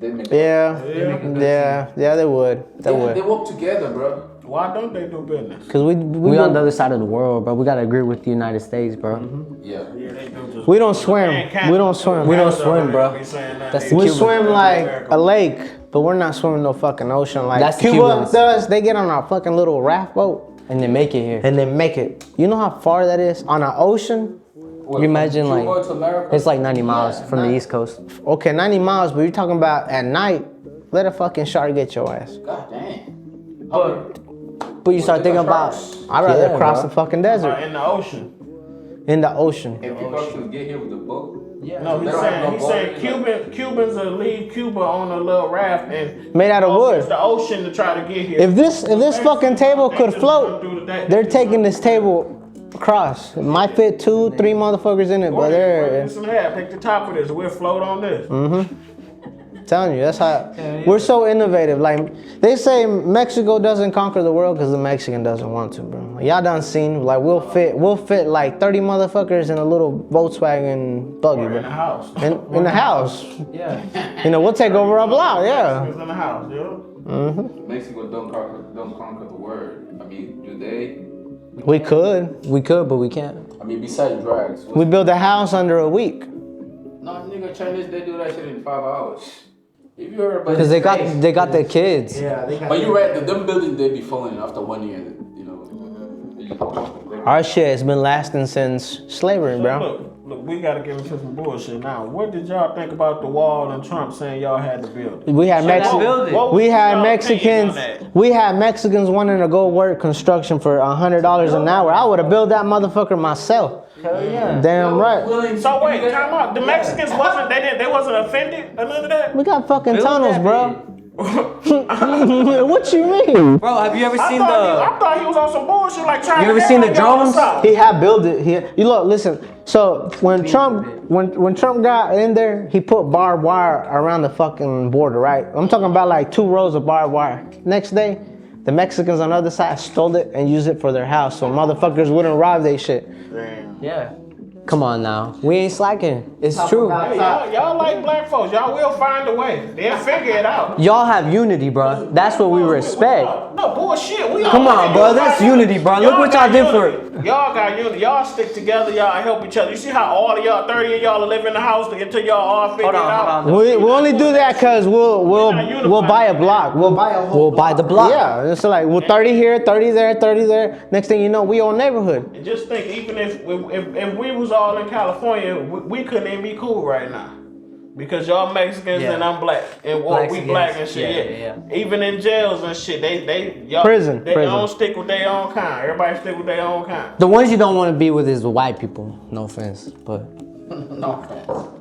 They make Yeah, they would. They They would. work together, bro. Why don't they do business? Cause we We on the other side of the world, bro. We gotta agree with the United States, bro. Yeah. Yeah, they do. Just we don't swim. We don't swim. We don't swim, bro. That's the We Cubans. swim like a lake, but we're not swimming no fucking ocean like That's the Cuba Cubans. does. They get on our fucking little raft boat And they make it here. and they make it. You know how far that is on an ocean? What, You imagine, from like, Cuba to America? It's like 90 miles Yeah, from the nice. East Coast. Okay, 90 miles, but you're talking about at night. Let a fucking shark get your ass. God damn. But you start they thinking got about, sharks. I'd rather Yeah, cross bro. the fucking desert in the ocean. in the ocean. If people actually get here with the boat, No, he's saying Cubans will leave Cuba on a little raft and Made out of go wood. against the ocean to try to get here. If this fucking table could float, they're taking this table across. It might fit 2-3 motherfuckers in it, but they're Take the top of this. We'll float on this. telling you, that's how we're so innovative. Like they say, Mexico doesn't conquer the world because the Mexican doesn't want to, bro. Like, y'all done seen like we'll fit like 30 motherfuckers in a little Volkswagen buggy, Or bro. in the house. In the house, Yeah. you know, we'll take over a block, yeah. It's in the house, yeah. Mexico don't conquer the world. I mean, do they? We could. We could, but we can't. I mean, besides drugs. We built a house under a week. No, nigga, Chinese, they do that shit in 5 hours. If you heard about Because they got their kids. Yeah, they got But you're right, them buildings, they be falling after 1 year, you know. Our shit has been lasting since slavery, bro. Look, we gotta get into some bullshit now. What did y'all think about the wall and Trump saying y'all had to build it? We had build it? We had Y'all Mexicans. opinion on that? We had Mexicans wanting to go work construction for $100 an hour. I would have built that motherfucker myself. Hell yeah. Damn right. So wait, time out. The Mexicans they wasn't offended or none of that? We got fucking Build tunnels, that bro. What you mean? Bro, have you ever I seen thought he was on some bullshit like trying You to ever act seen the like y'all drones? was He had built it. You look, listen. So when Trump got in there, he put barbed wire around the fucking border, right? I'm talking about like 2 rows of barbed wire. Next day, the Mexicans on the other side stole it and used it for their house, so motherfuckers wouldn't rob they shit. Damn. Yeah. Come on now. We ain't slacking. It's true. Hey, y'all like black folks. Y'all will find a way. They'll figure it out. Y'all have unity, bro. That's what we respect. No bullshit. We Come all on, bro. That's unity, bro. Look what y'all did for it. Y'all got unity. Y'all stick together. Y'all help each other. You see how all of y'all, 30 of y'all, live in the house until y'all all figure it out. We only do that because we'll buy a block. We'll buy the block. Yeah, it's like 30 here, 30 there, 30 there. Next thing you know, we own neighborhood. And just think, even if we was all in California, we couldn't even be cool right now. Because y'all Mexicans and I'm black. And we black and shit. Yeah. Even in jails and shit, y'all Prison. don't stick with their own kind. Everybody stick with their own kind. The ones you don't want to be with is the white people. No offense, but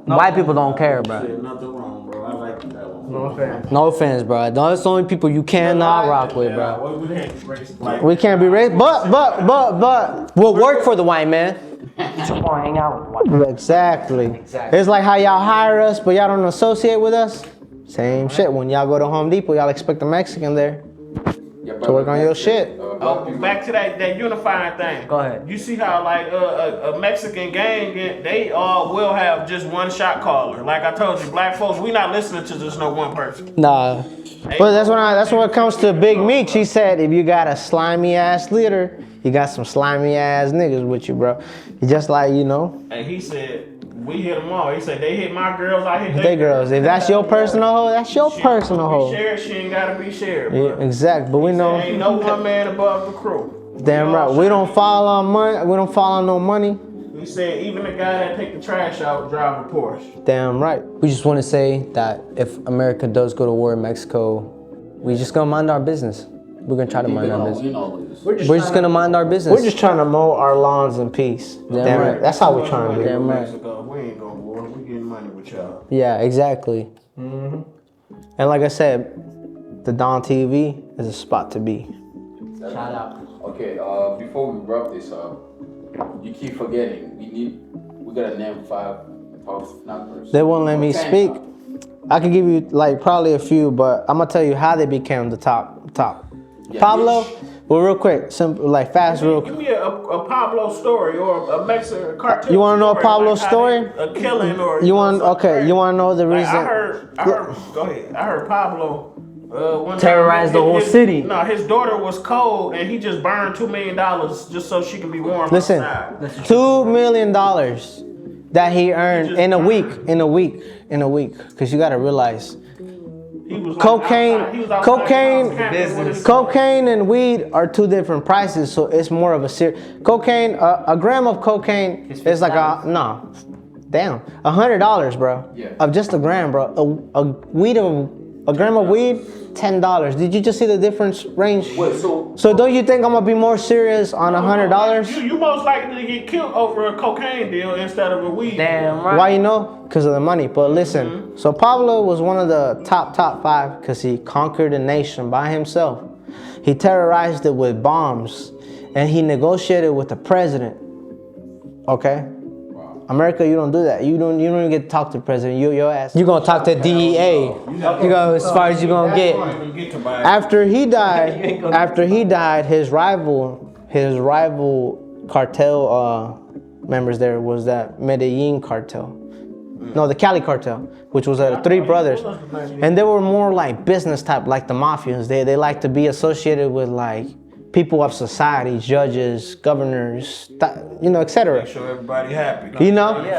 white people don't care, bro. Shit, nothing wrong, bro. I like that one. No offense, bro. Those are the only people you cannot rock with, bro. Well, we can't be racist. Like, We can't be racist, but We'll work for the white man. exactly. It's like how y'all hire us, but y'all don't associate with us. Same shit. When y'all go to Home Depot, y'all expect a Mexican there to work on your shit. back to that unifying thing. Go ahead. You see how like a Mexican gang, they all will have just one shot caller. Like I told you, black folks, we not listening to just no one person. Nah. But that's when it comes to Big Meech. He said, if you got a slimy ass leader, you got some slimy ass niggas with you, bro. You just like, you know. And he said, we hit them all. He said, they hit my girls, I hit They girls. If that's your personal hoe, that's your personal hoe. Shared, she ain't gotta be shared, bro. Yeah, exactly. But we know. Ain't no one man above the crew. Damn right. We don't fall on money. We don't fall on no money. He said, even the guy that take the trash out drive a Porsche. Damn right. We just want to say that if America does go to war in Mexico, we just gonna mind our business. We're gonna try to mind our business. We're just gonna mind our business. We're just trying to mow our lawns in peace. Damn right. That's how we're trying to do. Damn right. Mexico, we ain't going to war. We getting money with y'all. Yeah, exactly. And like I said, the Don TV is a spot to be. Shout out. Okay, before we wrap this up, you keep forgetting. We gotta name 5 top numbers. They won't let me speak. I can give you like probably a few, but I'm gonna tell you how they became the top. Yeah, Pablo, well, real quick, simple, like fast, real Give quick. me a Pablo story or a Mexican cartoon. You wanna know a story, Pablo like how story? they- A killing or You want something okay? crazy. You want to know the Like, reason? I heard. Go ahead. I heard Pablo. One Terrorized the whole city. No, his daughter was cold, and he just burned $2 million just so she can be warm. Listen, outside. $2 million that he earned in a week, because you gotta realize. He was like Cocaine, outside- he was outside camping with his- cocaine and weed are 2 different prices, so it's more of a cocaine. A gram of cocaine is like $100, bro. Yeah. Of just a gram, bro. A weed of A gram of weed, $10. Did you just see the difference range? Wait, So don't you think I'm gonna be more serious on $100? You most likely to get killed over a cocaine deal instead of a weed. Damn right. Why you know? Because of the money. But listen, so Pablo was one of the top 5 because he conquered a nation by himself. He terrorized it with bombs, and he negotiated with the president. Okay. America, you don't do that. You don't even get to talk to the president. Your ass. You gonna talk to DEA. You go as far as you gonna get. After he died, his rival cartel members there was that Medellin cartel. No, the Cali cartel, which was 3 brothers. And they were more like business type, like the mafias. They like to be associated with like people of society, judges, governors, etc. Make sure everybody happy.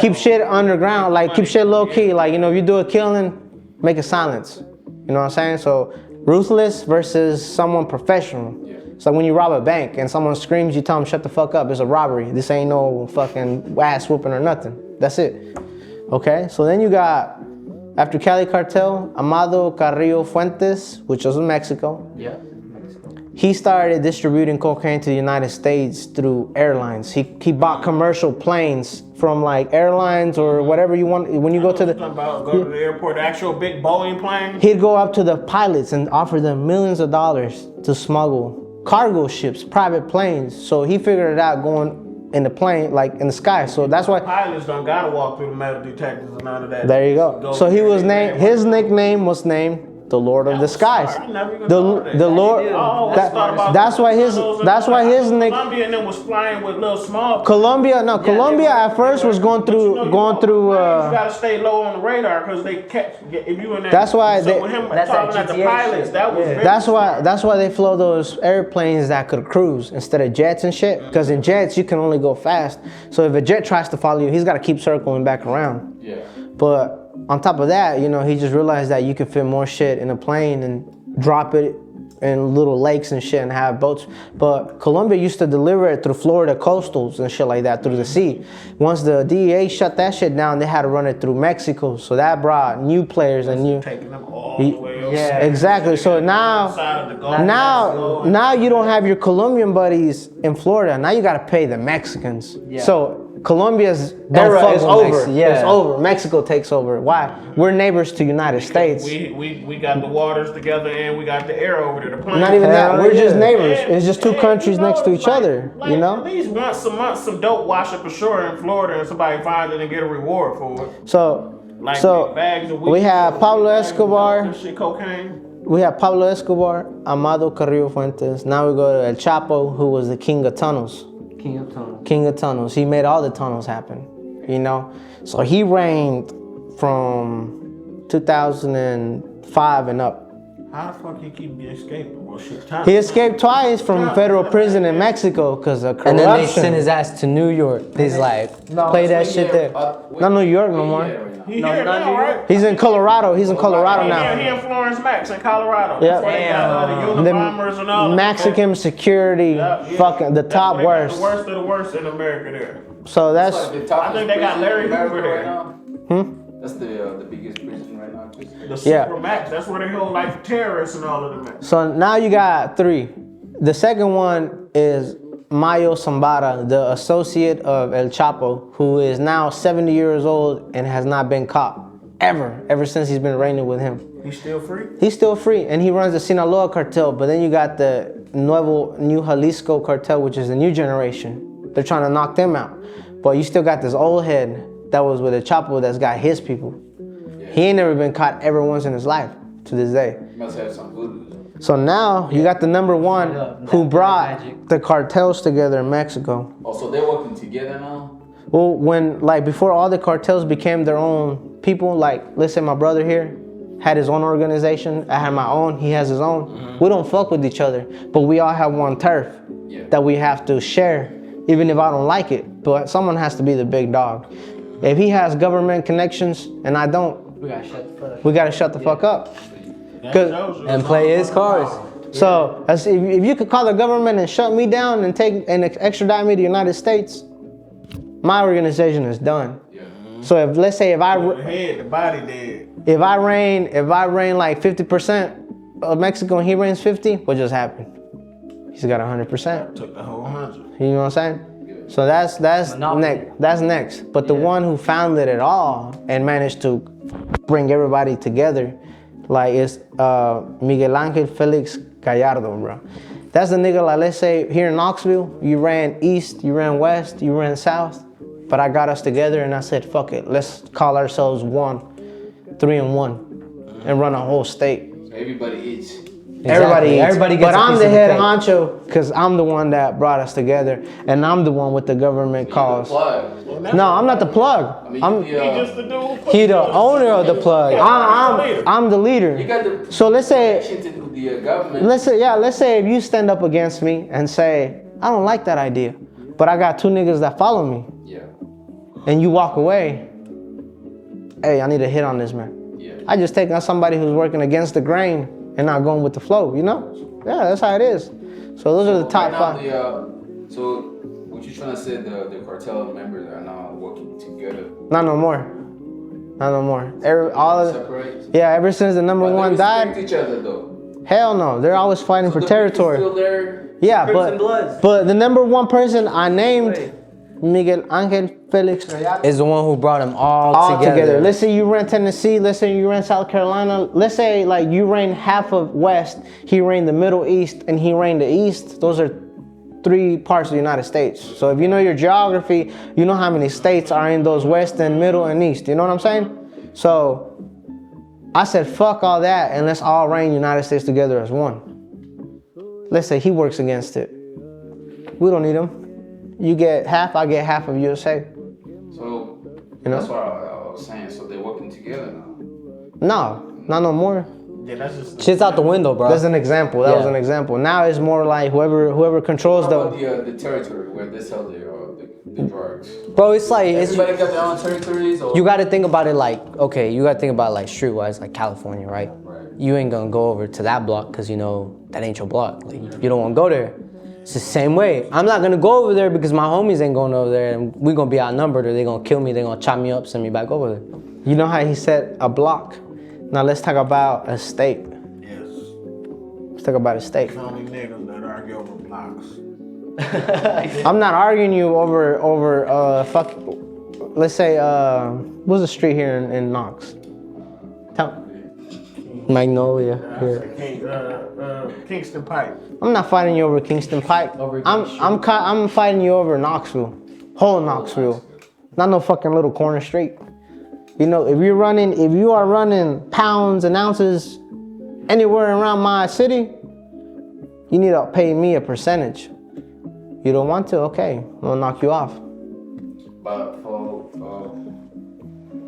Keep shit underground, like keep shit low key. Like, if you do a killing, make it silence. You know what I'm saying? So ruthless versus someone professional. It's like when you rob a bank and someone screams, you tell them shut the fuck up. It's a robbery. This ain't no fucking ass whooping or nothing. That's it. Okay, so then you got, after Cali cartel, Amado Carrillo Fuentes, which was in Mexico. Yeah. He started distributing cocaine to the United States through airlines. He bought commercial planes from like airlines or whatever you want. When you go to Go to the airport, the actual big Boeing plane. he'd go up to the pilots and offer them millions of dollars to smuggle cargo ships, private planes. So he figured it out going in the plane, like in the sky. So that's why Pilots don't gotta walk through the metal detectors and none of that. there you go. So he was named. His nickname was named the Lord of the Skies. The Lord. That's why his nick. Colombia and them was flying with little small. Colombia at first was going through. You gotta stay low on the radar because they catch if you in there. That's why So with him talking at the pilots, that was very That's why they flew those airplanes that could cruise instead of jets and shit. Because in jets you can only go fast. So if a jet tries to follow you, he's got to keep circling back around. Yeah. But on top of that, he just realized that you could fit more shit in a plane and drop it in little lakes and shit and have boats. But Colombia used to deliver it through Florida coastals and shit like that through the sea. Once the DEA shut that shit down, they had to run it through Mexico. So that brought new players and new. taking them all the way over. Yeah, exactly. So now you don't have your Colombian buddies in Florida. Now you got to pay the Mexicans. Yeah. So Colombia's Era is over. It's over. Mexico takes over. Why? We're neighbors to United States. We got the waters together and we got the air over there. The plane. Not even that. We're just neighbors. And- It's just two and, countries next to it's each other. At least once a month, some dope wash up ashore in Florida and somebody finds it and get a reward for it. So Like bags of weed. we have Pablo bags of Escobar. dope and shit, cocaine. We have Pablo Escobar, Amado Carrillo Fuentes. Now we go to El Chapo, who was the king of tunnels. King of Tunnel. King of tunnels. He made all the tunnels happen. So he reigned from 2005 and up. How the fuck he keep escaping? Well, shit, time. He escaped twice from federal prison in Mexico because of corruption. And then they sent his ass to New York. He's like, play that shit there. Not New York no more. He here now, right? He's in Colorado. He's in Colorado He now. in Florence Max in Colorado. Yep. That's why they got the Unabombers and all The Mexican security, fucking the top worst. The worst of the worst in America there. So that's. I think they got Larry Hoover there. That's the biggest prison right now. The Super Max. That's where they hold like terrorists and all of them. So now you got 3. The second one is Mayo Zambada, the associate of El Chapo, who is now 70 years old and has not been caught ever since he's been reigning with him. He's still free? He's still free, and he runs the Sinaloa cartel. But then you got the New Jalisco cartel, which is the new generation. They're trying to knock them out. But you still got this old head that was with El Chapo that's got his people. He ain't never been caught ever once in his life to this day. Must have some voodoo. So now you got the number one who brought the cartels together in Mexico. Oh, so they're working together now? Well, when before all the cartels became their own people, let's say my brother here had his own organization, I had my own, he has his own. We don't fuck with each other, but we all have one turf that we have to share, even if I don't like it. But someone has to be the big dog. If he has government connections and I don't, we gotta shut the fuck up. And play his cards. So if you could call the government and shut me down and extradite me to the United States, my organization is done. So let's say if I The body dead. If I reign like 50% of Mexico and he reigns 50, what just happened? He's got 100%. Took the whole 100. You know what I'm saying? So that's next. That's next. But the one who founded it all and managed to bring everybody together, like, is Miguel Angel Felix Gallardo, bro. That's the nigga, like, let's say here in Knoxville, you ran east, you ran west, you ran south, but I got us together and I said, fuck it, let's call ourselves 3-1, and run a whole state. So everybody eats. Everybody eats. Everybody gets but a I'm piece the of head cake. honcho because I'm the one that brought us together, and I'm the one with the government calls. No, I'm not the plug. He just the dude. He the owner of the plug. I'm the leader. You got the So let's say, to the government. let's say if you stand up against me and say, I don't like that idea, but I got 2 niggas that follow me, Yeah. and you walk away, hey, I need to hit on this man. Yeah. I just take on somebody who's working against the grain and not going with the flow, you know? Yeah, that's how it is. So those are the top Right 5. now, so what you trying to say? The cartel members are now working together. Not no more. Not no more. Separate. Yeah, ever since the number But they one respect died, each other though. hell no. They're always fighting for The people territory. Still there. Yeah, Crips and Bloods. but the number one person I named, Miguel Angel Felix, Is the one who brought them all together. Let's say you ran Tennessee. Let's say you ran South Carolina. Let's say like you ran half of West. He ran the Middle East, and he ran the East. Those are 3 parts of the United States. So if you know your geography, you know how many states are in those West and Middle and East. You know what I'm saying? So I said, fuck all that, and let's all reign United States together as one. Let's say he works against it. We don't need him. You get half, I get half of USA. So You know? that's what I was saying. So they're working together now. No, not no more. Yeah, that's just. Shit's out the window, bro. That's an example. That was Yeah. an example. Now it's more like whoever controls How about the. the territory where they sell the drugs? Bro, it's like Everybody got their own territories. Or? you got to think about it like, okay, you got to think about it like streetwise, like California, right? Right. You ain't gonna go over to that block because you know that ain't your block. Like, you don't want to go there. It's the same way. I'm not gonna go over there because my homies ain't going over there, and we gonna be outnumbered, or they gonna kill me. They gonna chop me up, send me back over there. You know how he said a block. Now let's talk about a state. Yes. Let's talk about a state. It's only niggas that argue over blocks. I'm not arguing you over fuck. Let's say what's the street here in Knox? Magnolia. Here. Kingston Pike. I'm not fighting you over Kingston Pike. I'm fighting you over Knoxville, whole Knoxville, not no fucking little corner street. You know, if you are running pounds and ounces anywhere around my city, you need to pay me a percentage. You don't want to? Okay, I'm gonna knock you off. But for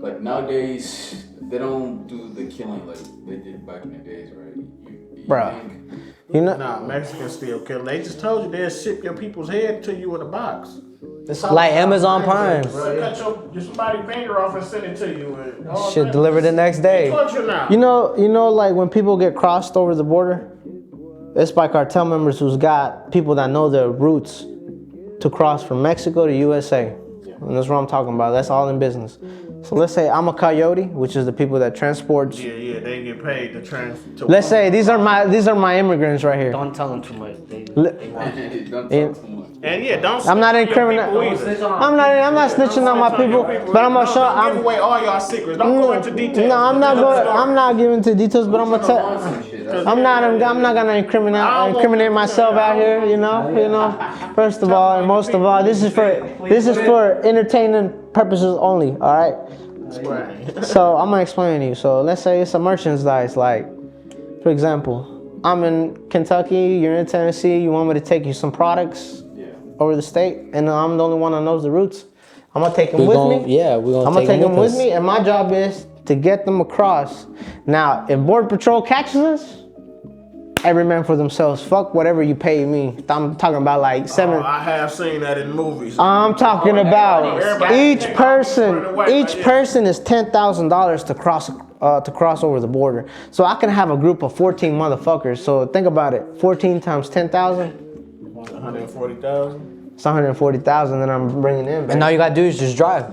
like nowadays, they don't do the killing like they did back in the days, right? You Bruh. think- You know, Nah, Mexicans still kill. They just told you they'll ship your people's head to you in a box. Like Amazon Prime. Bro, cut your somebody's finger off and send it to you. And all Shit that. delivered the next day. Torture now. you know, like when people get crossed over the border, it's by cartel members who's got people that know their routes to cross from Mexico to USA. And that's what I'm talking about. That's all in business. So let's say I'm a coyote, which is the people that transports. Yeah, they get paid to trans. Let's say these are my immigrants right here. Don't tell them too much. Don't Yeah. talk too much. And yeah, don't. I'm not snitch on your incriminating. people either. I'm not snitching on my people, but I'm gonna show. Don't give away all y'all secrets. Don't go into details. No, I'm not going. I'm not giving to details, but I'm gonna tell. I'm not gonna incriminate myself out here. You know. First of all, and most of all, this is for entertainment purposes only. All right. Right. So I'm gonna explain to you. So let's say it's a merchandise. Like, for example, I'm in Kentucky. You're in Tennessee. You want me to take you some products over the state, and I'm the only one that knows the routes. I'm gonna take them with me. Yeah, we're gonna I'm gonna take them with us. me, and my job is to get them across. Now, if Border Patrol catches us, every man for themselves. Fuck whatever you pay me. I'm talking about like seven. I have seen that in movies. I'm talking about Everybody- each person is $10,000 to cross over the border. So I can have a group of 14 motherfuckers. So think about it. 14 times 10,000. 140,000. It's 140,000 that I'm bringing in. And all you gotta do is just drive.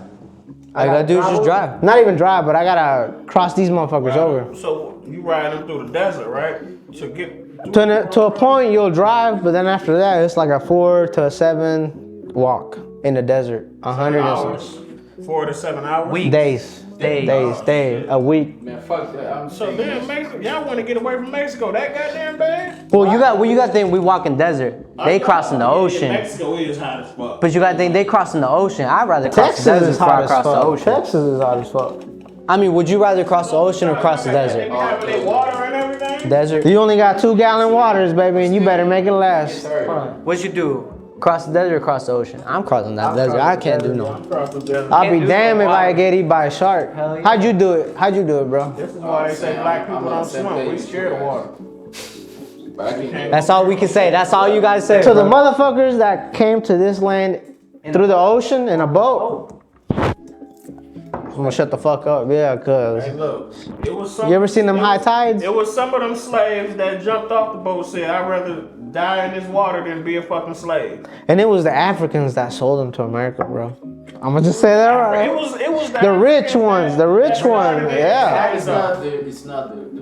All you gotta do is just drive. Not even drive, but I gotta cross these motherfuckers over. So you riding them through the desert, right? To get To a point, you'll drive, but then after that, it's like a 4 to 7 walk in the desert. 100 hours, 4 to 7 hours. days. A week. Man, fuck that. I'm So saying then Mexico, y'all want to get away from Mexico that goddamn bad? Well, you got to think we walk in desert. They crossing the ocean. Mexico is hot as fuck. But you got to think they crossing the ocean. I'd rather cross Texas the desert is before hot I as cross the fuck. ocean. Texas is hot as fuck. I mean, would you rather cross the ocean or cross the They desert? be having their water and everything. Desert. You only got 2-gallon waters, baby, and you better make it last. What'd you do? Cross the desert or cross the ocean? I'm crossing that desert. I can't do no. Across the desert. I'll be do damned that if I water. get eaten by a shark. Hell yeah. How'd you do it? Bro? This is why they say black people don't swim. We scared of water. But I can't. That's all we can say. That's all you guys say. To the bro. motherfuckers that came to this land through the ocean in a boat, I'm gonna shut the fuck up, yeah, cause Hey, look, it was some. you ever seen them high tides? It was some of them slaves that jumped off the boat said, "I'd rather die in this water than be a fucking slave." And it was the Africans that sold them to America, bro. I'm gonna just say that right. It was The rich ones, that started it. yeah. It's not the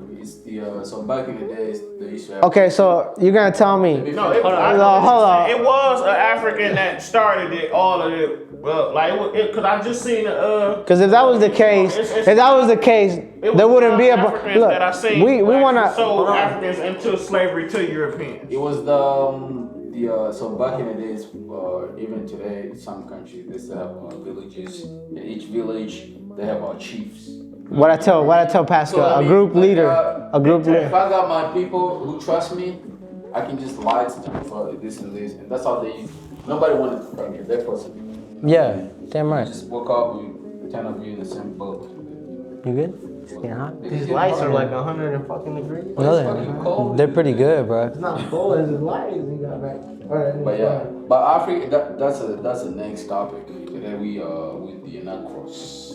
so back in the days they used to have. Okay, so you're gonna tell me? No, it, Hold on. It was an African that started it. All of it. Well, like because I just seen Because if that was the case, there wouldn't be a. Africans that I Look, seen we who wanna. actually sold Africans into slavery to Europeans. It was so back in the days, even today, in some countries they still have villages. In each village, they have chiefs. What I tell Pascal, I a mean, group like, leader, If I got my people who trust me, I can just lie to them for this and this, and that's how they. Nobody wanted to come here. That person. Yeah, damn right. Just woke up with 10 of you in the same boat. You good? It's getting hot. These lights are like 100 and fucking degrees. No, they're pretty good, bro. It's not full as the lights you got back. But yeah, but Africa, that's the next topic that we with the Narcos.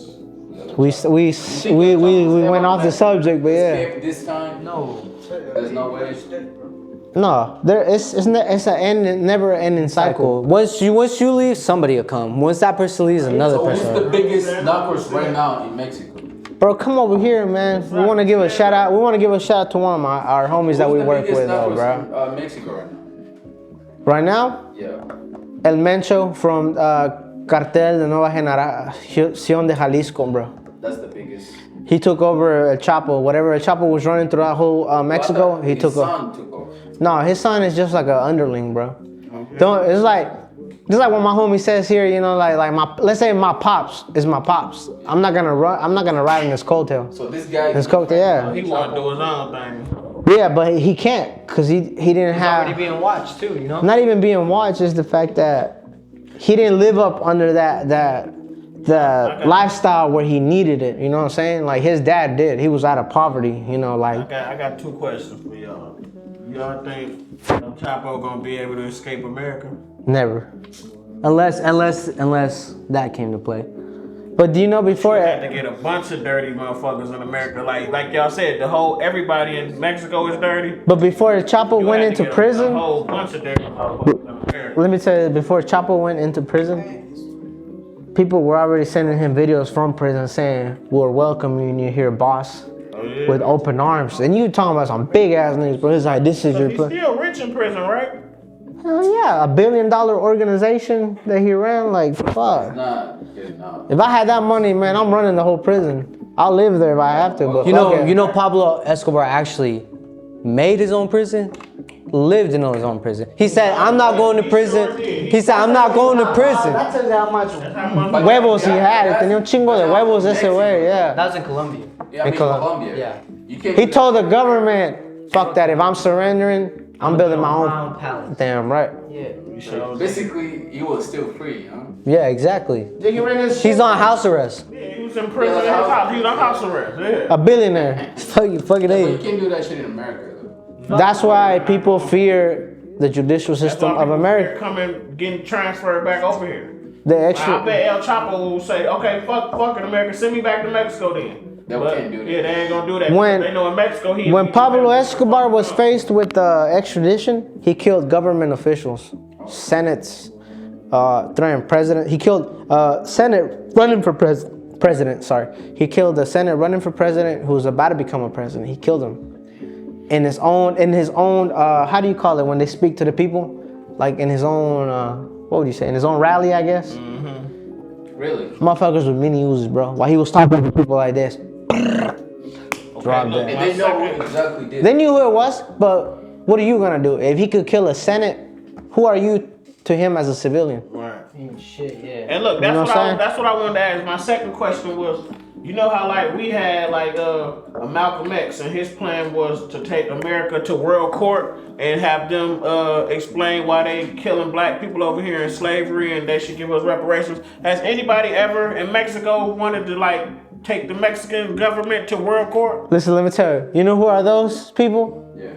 We went off the subject, but yeah. Escape this time? No, there's no way. No, it's an never ending cycle. Once you leave, somebody will come. Once that person leaves, another So who's person. the biggest Narcos right now in Mexico? Bro, come over here, man. We want to give a shout out. We want to give a shout out to one of our homies that we work with, though, bro. In Mexico right now. Right now, Yeah. El Mencho from Cartel de Nueva Generación de Jalisco, bro. That's the biggest. He took over El Chapo. Whatever El Chapo was running throughout whole Mexico, he took over. His son took over. No, his son is just like an underling, bro. Don't. It's like what my homie says here. You know, like my. Let's say my pops is my pops. I'm not gonna ride in his coattail. So this guy. His coattail, yeah. He want to do his own thing. Yeah, but he can't because he didn't have. being watched too, you know. Not even being watched is the fact that he didn't live up under the lifestyle where he needed it. You know what I'm saying? Like his dad did. He was out of poverty. You know, like. I got two questions for y'all. Y'all think El Chapo gonna be able to escape America? Never. Unless that came to play. But do you know before? You had to get a bunch of dirty motherfuckers in America. Like y'all said, everybody in Mexico is dirty. But before Chapo went into A prison, whole bunch of dirty motherfuckers in America. let me tell you, before Chapo went into prison, people were already sending him videos from prison saying, "We're welcoming you here, boss." With open arms, and you talking about some big ass niggas, bro. It's like this is your He's place. still rich in prison, right? Hell yeah, $1 billion organization that he ran. Like fuck. Nah. If I had that money, man, I'm running the whole prison. I'll live there if I have to. But You fuck it. know Pablo Escobar actually made his own prison, lived in his own prison. He said, "I'm not going to prison." He said, "I'm not going to prison." That tells you how much huevos he had. Tenía un chingo de huevos ese way. Yeah. That was in Colombia. Yeah, I mean, Colombia. Yeah. You can't He told the government, "Fuck that. If I'm surrendering, I'm building my own." palace. Damn right. Basically, he was still free, huh? Yeah, exactly. He's on house arrest. Yeah, he was in prison in his house. He was on house arrest. Yeah. A billionaire. Fucking But you A. can't do that shit in America, though. That's why people fear the judicial system of America. Coming, getting transferred back over here. The I extra. bet El Chapo will say, "Okay, fuck it, America. Send me back to Mexico then." They can't do that. Yeah, they ain't gonna do that. When- They know in Mexico he. When Pablo Escobar was faced with extradition, he killed government officials, senates, threatened president. He killed Senate running for president. president. Sorry, he killed the Senate running for president who was about to become a president. He killed him in his own. How do you call it when they speak to the people? Like in his own. What would you say? In his own rally, I guess. Really? Motherfuckers with mini Uzis, bro. While he was talking to people like this. Drop look, dead. And they know who exactly did They it. knew who it was, but what are you gonna do? If he could kill a Senate, who are you to him as a civilian? Right. Shit, yeah. And look, You know what I'm saying? that's what I wanted to ask. My second question was, you know how like we had like a Malcolm X and his plan was to take America to world court and have them explain why they killing black people over here in slavery and they should give us reparations. Has anybody ever in Mexico wanted to like take the Mexican government to world court? Listen, let me tell you. You know who are those people? Yeah.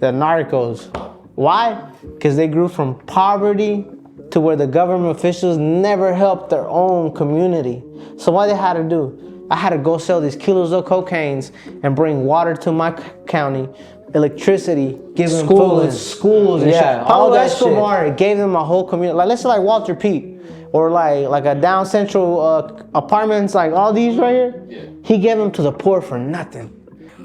The Narcos. Why? Because they grew from poverty to where the government officials never helped their own community. So what they had to do? I had to go sell these kilos of cocaines and bring water to my county, electricity, give them schools and Yeah, shit. all Pablo that Escobar gave them a whole community. Like let's say like Walter Pete or like a down central apartments like all these right here. Yeah. He gave them to the poor for nothing.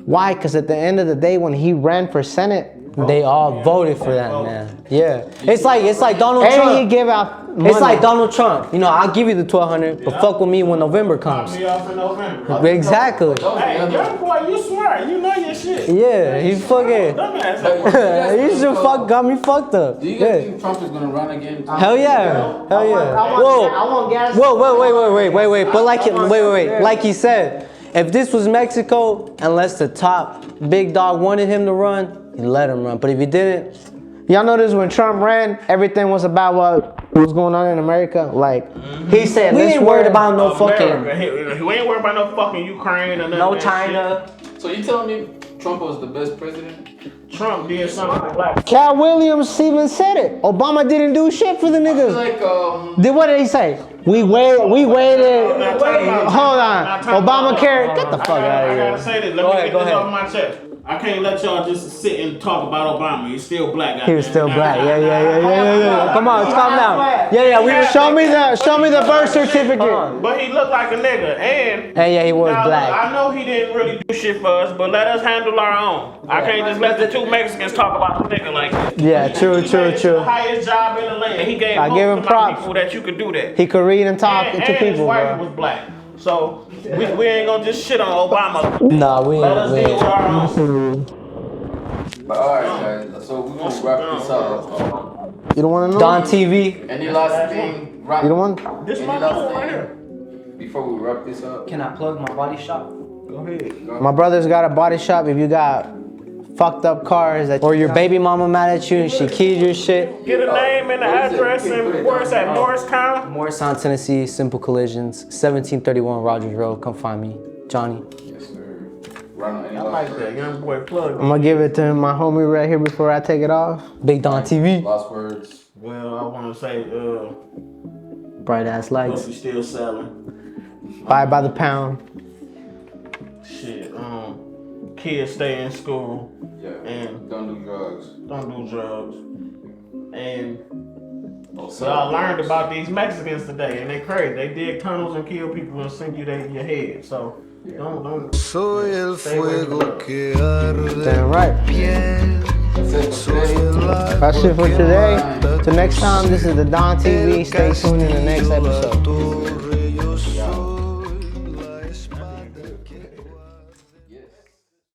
Why? Because at the end of the day, when he ran for Senate, They all voted for that man. Yeah. It's like Donald and he Trump. gave out money. It's like Donald Trump. You know, I'll give you the 1,200, but fuck with me when November Pop comes. me off in November. Exactly. Hey, young boy, you smart. You know your shit. Yeah, he fucking. Dumbass. He just got me fucked up. Do you guys Yeah. think Trump is gonna run again? Hell yeah. Hell yeah. I want gas. Whoa, wait. But wait. Like he said, if this was Mexico, unless the top big dog wanted him to run, he let him run. But if he didn't, Y'all notice when Trump ran, everything was about what was going on in America. Like he said, we let's ain't worried wear- about no fucking He ain't worried about no fucking Ukraine or nothing. no of that China. So you telling me Trump was the best president? shit. Trump did something to black. Cat Williams even said it. Obama didn't do shit for the I feel niggas. like What did he say? We waited. Now, time out. Hold on. Now, time out. Obamacare. Get the fuck out I of gotta here. say this. Let Go me ahead, get go this ahead. off my chest. I can't let y'all just sit and talk about Obama. He's still black. He was still black. Yeah. Come on, calm down. Yeah, we were Show me the birth certificate. But he looked like a nigga. And Hey, yeah, he was now, black. I know he didn't really do shit for us, but let us handle our own. I can't just let the two Mexicans talk about the nigga like that. Yeah, true. The highest job in the land. He gave I most give him of my props. people that you could do that. He could read and talk and to his people, wife bro. was black. So we ain't gonna just shit on Obama. Nah, we Let us deal ain't. with our own. But alright guys, so we're gonna wrap this up. You don't want to know? Don TV. Any last thing? You don't want? This Any my last phone right thing here. before we wrap this up? Can I plug my body shop? Go ahead. My brother's got a body shop. If you got fucked up cars that Or your baby mama mad at you and she keyed your shit. Get a name and the What is it? address and where it's at, Morristown. Morristown, Tennessee, Simple Collisions, 1731 Rogers Road. Come find me, Johnny. Yes sir. Ronald, any I last like words? that young boy plug. I'm gonna give it to my homie right here before I take it off. Big Don TV. Last words. Well, I want to say, Bright ass lights. pussy still selling. Buy by the pound. Shit, kids stay in school, Yeah. And- don't do drugs. don't do drugs, and Don't so sell I learned drugs. about these Mexicans today, and they crazy. They dig tunnels and kill people and sink you in your head. So don't. Soy el Stay away from fuego drugs. que arde Damn right. piel. That's it for Soy today. el agua That's it for que today. mata Till next time, this is the Don TV. el Stay tuned in the next castillo, la episode. torre.